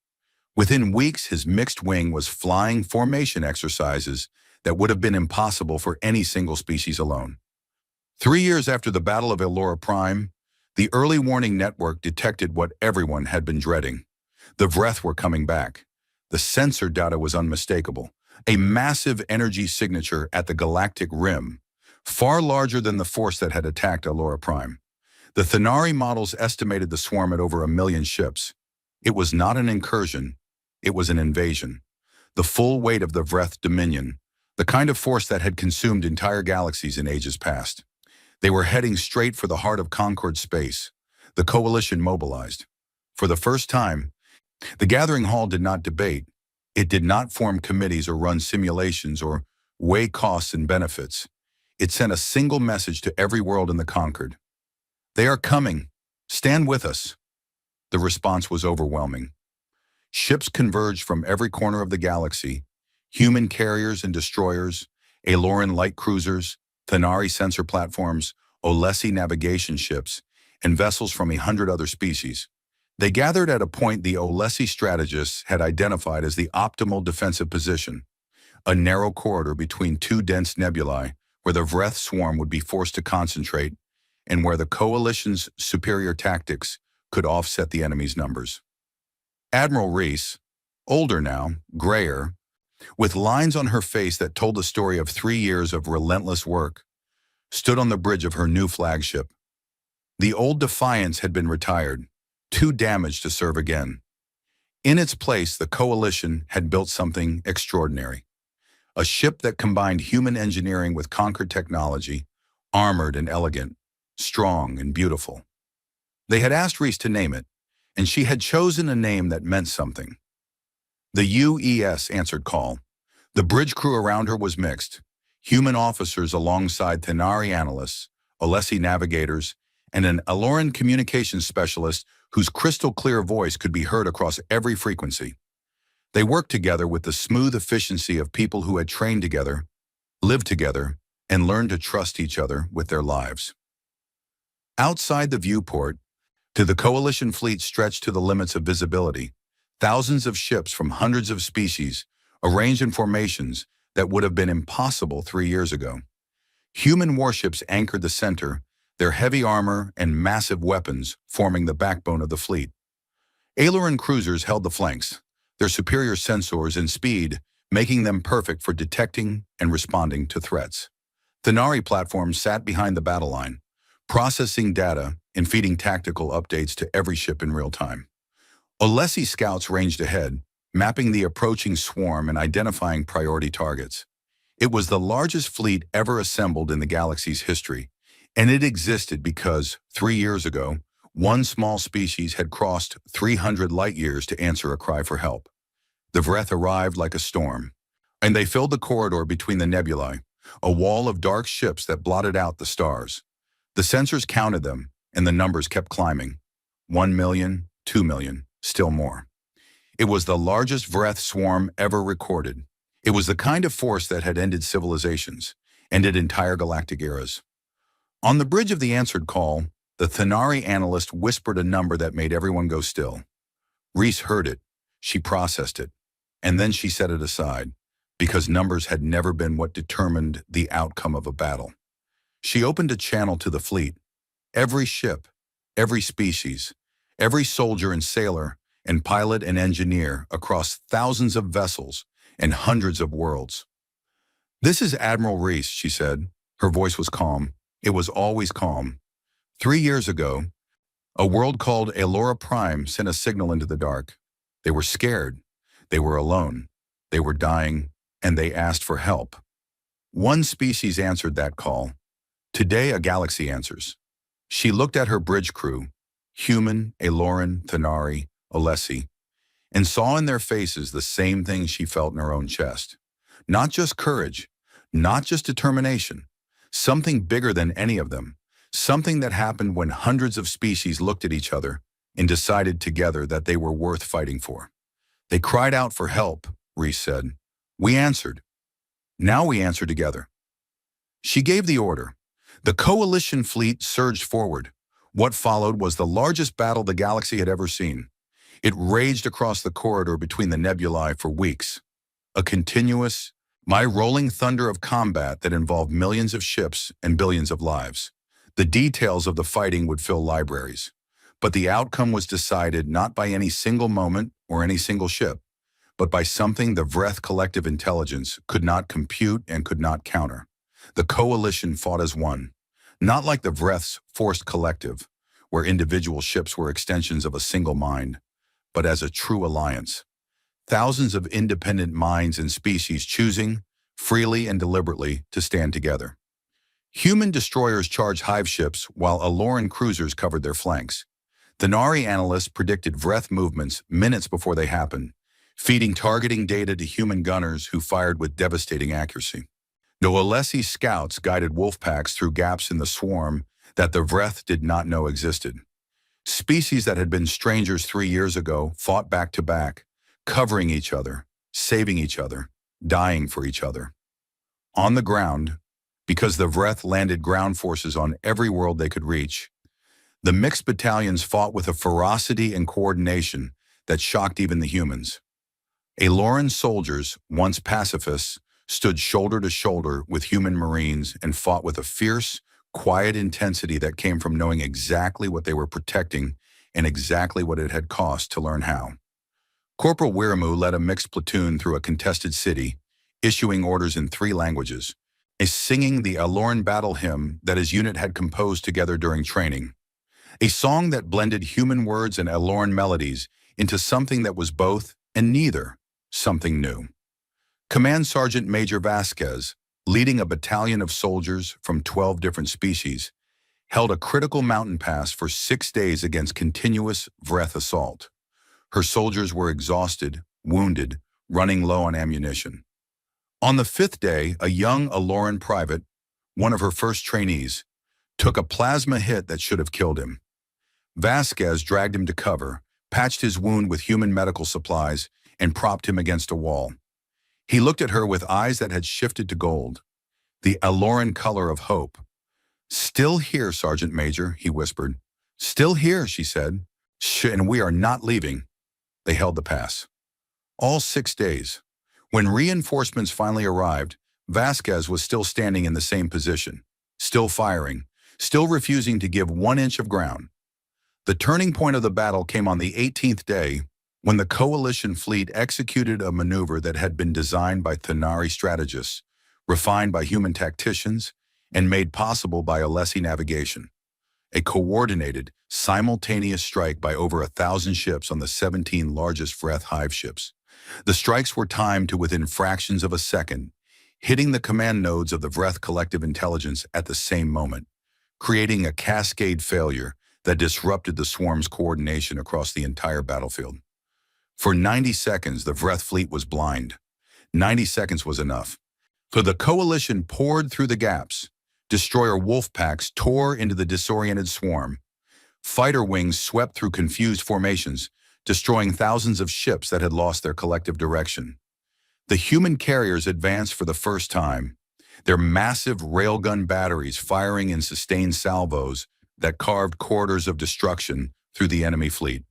Within weeks, his mixed wing was flying formation exercises that would have been impossible for any single species alone. 3 years after the Battle of Elora Prime, the early warning network detected what everyone had been dreading. The Vreth were coming back. The sensor data was unmistakable. A massive energy signature at the galactic rim, far larger than the force that had attacked Elora Prime. The Thanari models estimated the swarm at over 1 million ships. It was not an incursion, it was an invasion. The full weight of the Vreth dominion, the kind of force that had consumed entire galaxies in ages past. They were heading straight for the heart of Concord space. The Coalition mobilized. For the first time, the Gathering Hall did not debate. It did not form committees or run simulations or weigh costs and benefits. It sent a single message to every world in the Concord. They are coming. Stand with us. The response was overwhelming. Ships converged from every corner of the galaxy, human carriers and destroyers, Aloran light cruisers, Thanari sensor platforms, Olesi navigation ships, and vessels from 100 other species. They gathered at a point the Olesi strategists had identified as the optimal defensive position, a narrow corridor between two dense nebulae where the Vreth swarm would be forced to concentrate and where the Coalition's superior tactics could offset the enemy's numbers. Admiral Reese, older now, grayer, with lines on her face that told the story of 3 years of relentless work, stood on the bridge of her new flagship. The old Defiance had been retired, too damaged to serve again. In its place, the Coalition had built something extraordinary. A ship that combined human engineering with Conquered technology, armored and elegant, strong and beautiful. They had asked Reese to name it, and she had chosen a name that meant something. The UES answered call. The bridge crew around her was mixed, human officers alongside Thanari analysts, Olesi navigators, and an Aloran communications specialist whose crystal-clear voice could be heard across every frequency. They worked together with the smooth efficiency of people who had trained together, lived together, and learned to trust each other with their lives. Outside the viewport, the Coalition fleet stretched to the limits of visibility. Thousands of ships from hundreds of species, arranged in formations that would have been impossible 3 years ago. Human warships anchored the center, their heavy armor and massive weapons forming the backbone of the fleet. Aileron cruisers held the flanks, their superior sensors and speed making them perfect for detecting and responding to threats. Thenari platforms sat behind the battle line, processing data and feeding tactical updates to every ship in real time. Olesi scouts ranged ahead, mapping the approaching swarm and identifying priority targets. It was the largest fleet ever assembled in the galaxy's history, and it existed because, 3 years ago, one small species had crossed 300 light-years to answer a cry for help. The Vreth arrived like a storm, and they filled the corridor between the nebulae, a wall of dark ships that blotted out the stars. The sensors counted them, and the numbers kept climbing. 1 million, 2 million, still more. It was the largest Vreth swarm ever recorded. It was the kind of force that had ended civilizations, ended entire galactic eras. On the bridge of the answered call, the Thenari analyst whispered a number that made everyone go still. Reese heard it, she processed it, and then she set it aside, because numbers had never been what determined the outcome of a battle. She opened a channel to the fleet. Every ship, every species, every soldier and sailor, and pilot and engineer across thousands of vessels and hundreds of worlds. "This is Admiral Reese," she said. Her voice was calm. It was always calm. 3 years ago, a world called Elora Prime sent a signal into the dark. They were scared. They were alone. They were dying, and they asked for help. One species answered that call. Today, a galaxy answers. She looked at her bridge crew, human, Eloran, Thenari, Olesi, and saw in their faces the same thing she felt in her own chest. Not just courage, not just determination, something bigger than any of them, something that happened when hundreds of species looked at each other and decided together that they were worth fighting for. They cried out for help, Reese said. We answered. Now we answer together. She gave the order. The coalition fleet surged forward. What followed was the largest battle the galaxy had ever seen. It raged across the corridor between the nebulae for weeks. A continuous, rolling thunder of combat that involved millions of ships and billions of lives. The details of the fighting would fill libraries. But the outcome was decided not by any single moment or any single ship, but by something the Vreth collective intelligence could not compute and could not counter. The coalition fought as one, not like the Vreth's forced collective, where individual ships were extensions of a single mind, but as a true alliance. Thousands of independent minds and species choosing, freely and deliberately, to stand together. Human destroyers charged hive ships while Eloran cruisers covered their flanks. Thenari analysts predicted Vreth movements minutes before they happened, feeding targeting data to human gunners who fired with devastating accuracy. The Olesi scouts guided wolf packs through gaps in the swarm that the Vreth did not know existed. Species that had been strangers 3 years ago fought back to back, covering each other, saving each other, dying for each other. On the ground, because the Vreth landed ground forces on every world they could reach, the mixed battalions fought with a ferocity and coordination that shocked even the humans. Eloran soldiers, once pacifists, stood shoulder to shoulder with human marines and fought with a fierce, quiet intensity that came from knowing exactly what they were protecting and exactly what it had cost to learn how. Corporal Wiramu led a mixed platoon through a contested city, issuing orders in 3 languages, singing the Eloran battle hymn that his unit had composed together during training, a song that blended human words and Eloran melodies into something that was both and neither, something new. Command Sergeant Major Vasquez, leading a battalion of soldiers from 12 different species, held a critical mountain pass for 6 days against continuous Vreth assault. Her soldiers were exhausted, wounded, running low on ammunition. On the 5th day, a young Eloran private, one of her first trainees, took a plasma hit that should have killed him. Vasquez dragged him to cover, patched his wound with human medical supplies, and propped him against a wall. He looked at her with eyes that had shifted to gold, the Eloran color of hope. "Still here, Sergeant Major," he whispered. "Still here," she said. "And we are not leaving." They held the pass. All 6 days. When reinforcements finally arrived, Vasquez was still standing in the same position, still firing, still refusing to give 1 inch of ground. The turning point of the battle came on the 18th day, when the coalition fleet executed a maneuver that had been designed by Thenari strategists, refined by human tacticians, and made possible by Alessi navigation. A coordinated, simultaneous strike by over 1,000 ships on the 17 largest Vreth hive ships. The strikes were timed to within fractions of a second, hitting the command nodes of the Vreth collective intelligence at the same moment, creating a cascade failure that disrupted the swarm's coordination across the entire battlefield. For 90 seconds, the Vreth fleet was blind. 90 seconds was enough. So the coalition poured through the gaps. Destroyer wolf packs tore into the disoriented swarm. Fighter wings swept through confused formations, destroying thousands of ships that had lost their collective direction. The human carriers advanced for the first time, their massive railgun batteries firing in sustained salvos that carved corridors of destruction through the enemy fleet.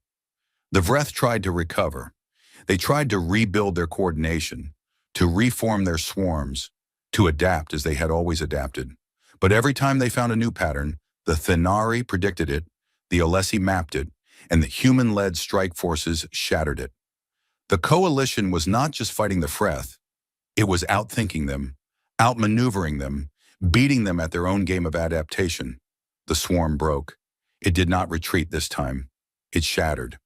The Vreth tried to recover. They tried to rebuild their coordination, to reform their swarms, to adapt as they had always adapted. But every time they found a new pattern, the Thenari predicted it, the Alessi mapped it, and the human-led strike forces shattered it. The coalition was not just fighting the Vreth, it was outthinking them, outmaneuvering them, beating them at their own game of adaptation. The swarm broke. It did not retreat this time. It shattered.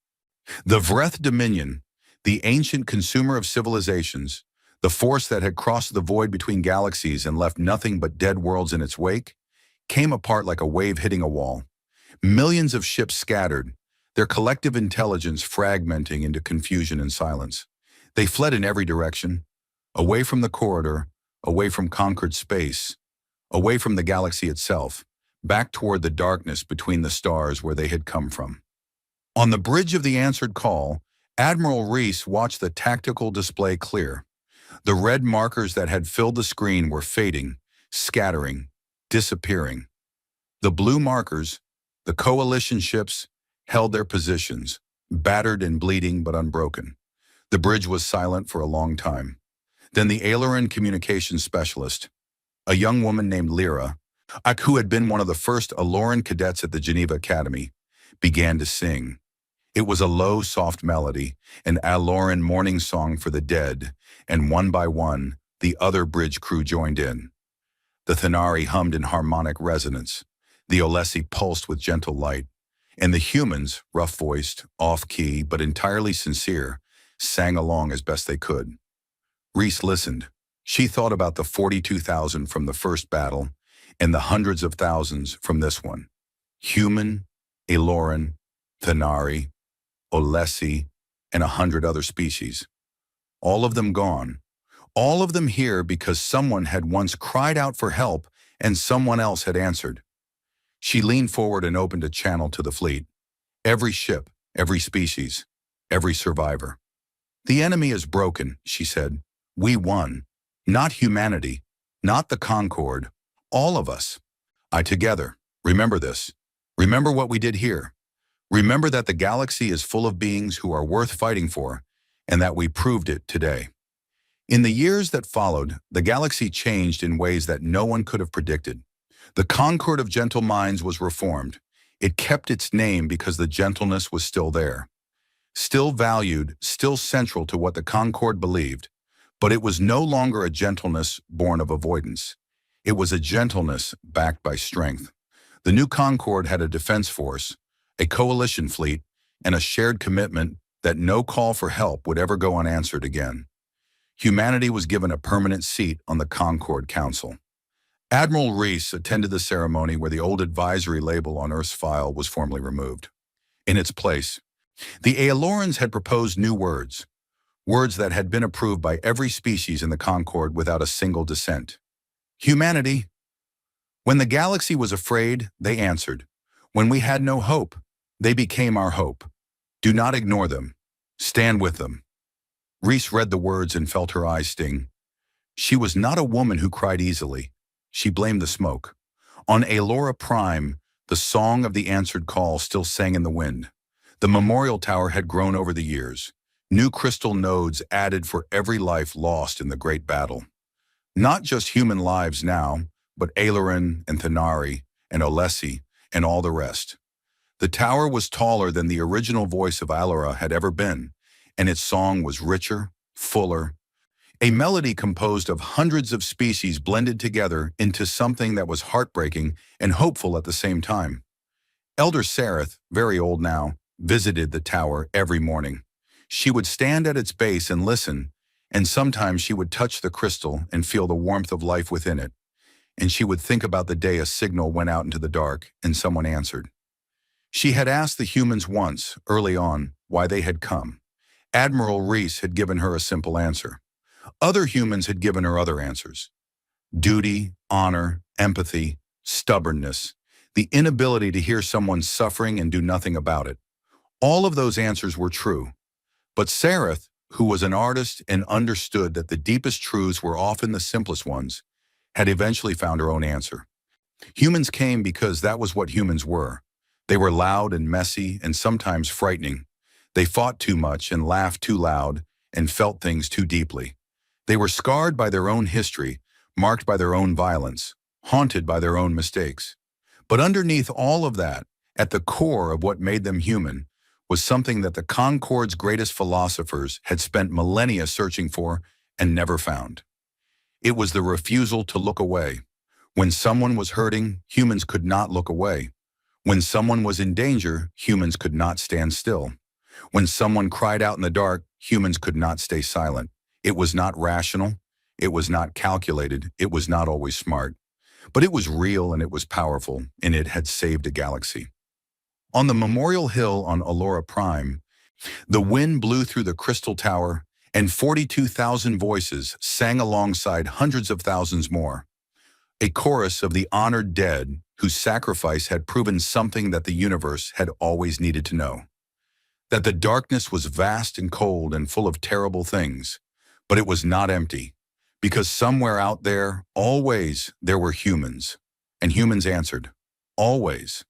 The Vreth Dominion, the ancient consumer of civilizations, the force that had crossed the void between galaxies and left nothing but dead worlds in its wake, came apart like a wave hitting a wall. Millions of ships scattered, their collective intelligence fragmenting into confusion and silence. They fled in every direction, away from the corridor, away from conquered space, away from the galaxy itself, back toward the darkness between the stars where they had come from. On the bridge of the answered call, Admiral Reese watched the tactical display clear. The red markers that had filled the screen were fading, scattering, disappearing. The blue markers, the coalition ships, held their positions, battered and bleeding but unbroken. The bridge was silent for a long time. Then the Aileron communications specialist, a young woman named Lyra, who had been one of the first Aloran cadets at the Geneva Academy, began to sing. It was a low, soft melody, an Aloran morning song for the dead, and one by one, the other bridge crew joined in. The Thenari hummed in harmonic resonance, the Alessi pulsed with gentle light, and the humans, rough-voiced, off-key, but entirely sincere, sang along as best they could. Reese listened. She thought about the 42,000 from the first battle and the hundreds of thousands from this one. Human, Aloran, Thenari, Alessi, and 100 other species. All of them gone. All of them here because someone had once cried out for help and someone else had answered. She leaned forward and opened a channel to the fleet. Every ship, every species, every survivor. The enemy is broken, she said. We won. Not humanity, not the Concord, all of us. Together. Remember this. Remember what we did here. Remember that the galaxy is full of beings who are worth fighting for, and that we proved it today. In the years that followed, the galaxy changed in ways that no one could have predicted. The Concord of Gentle Minds was reformed. It kept its name because the gentleness was still there. Still valued, still central to what the Concord believed, but it was no longer a gentleness born of avoidance. It was a gentleness backed by strength. The new Concord had a defense force, a coalition fleet, and a shared commitment that no call for help would ever go unanswered again. Humanity was given a permanent seat on the Concord Council. Admiral Reese attended the ceremony where the old advisory label on Earth's file was formally removed. In its place, the Aelorans had proposed new words that had been approved by every species in the Concord without a single dissent. Humanity. When the galaxy was afraid, they answered. When we had no hope, they became our hope. Do not ignore them. Stand with them. Reese read the words and felt her eyes sting. She was not a woman who cried easily. She blamed the smoke. On Aelora Prime, the song of the answered call still sang in the wind. The memorial tower had grown over the years. New crystal nodes added for every life lost in the great battle. Not just human lives now, but Aeloran and Thenari, and Olesi, and all the rest. The tower was taller than the original voice of Alara had ever been, and its song was richer, fuller, a melody composed of hundreds of species blended together into something that was heartbreaking and hopeful at the same time. Elder Sareth, very old now, visited the tower every morning. She would stand at its base and listen, and sometimes she would touch the crystal and feel the warmth of life within it, and she would think about the day a signal went out into the dark and someone answered. She had asked the humans once, early on, why they had come. Admiral Reese had given her a simple answer. Other humans had given her other answers. Duty, honor, empathy, stubbornness, the inability to hear someone suffering and do nothing about it. All of those answers were true. But Sareth, who was an artist and understood that the deepest truths were often the simplest ones, had eventually found her own answer. Humans came because that was what humans were. They were loud and messy and sometimes frightening. They fought too much and laughed too loud and felt things too deeply. They were scarred by their own history, marked by their own violence, haunted by their own mistakes. But underneath all of that, at the core of what made them human, was something that the Concord's greatest philosophers had spent millennia searching for and never found. It was the refusal to look away. When someone was hurting, humans could not look away. When someone was in danger, humans could not stand still. When someone cried out in the dark, humans could not stay silent. It was not rational. It was not calculated. It was not always smart. But it was real and it was powerful, and it had saved a galaxy. On the Memorial Hill on Alora Prime, the wind blew through the Crystal Tower, and 42,000 voices sang alongside hundreds of thousands more. A chorus of the honored dead whose sacrifice had proven something that the universe had always needed to know. That the darkness was vast and cold and full of terrible things, but it was not empty, because somewhere out there, always, there were humans. And humans answered, always.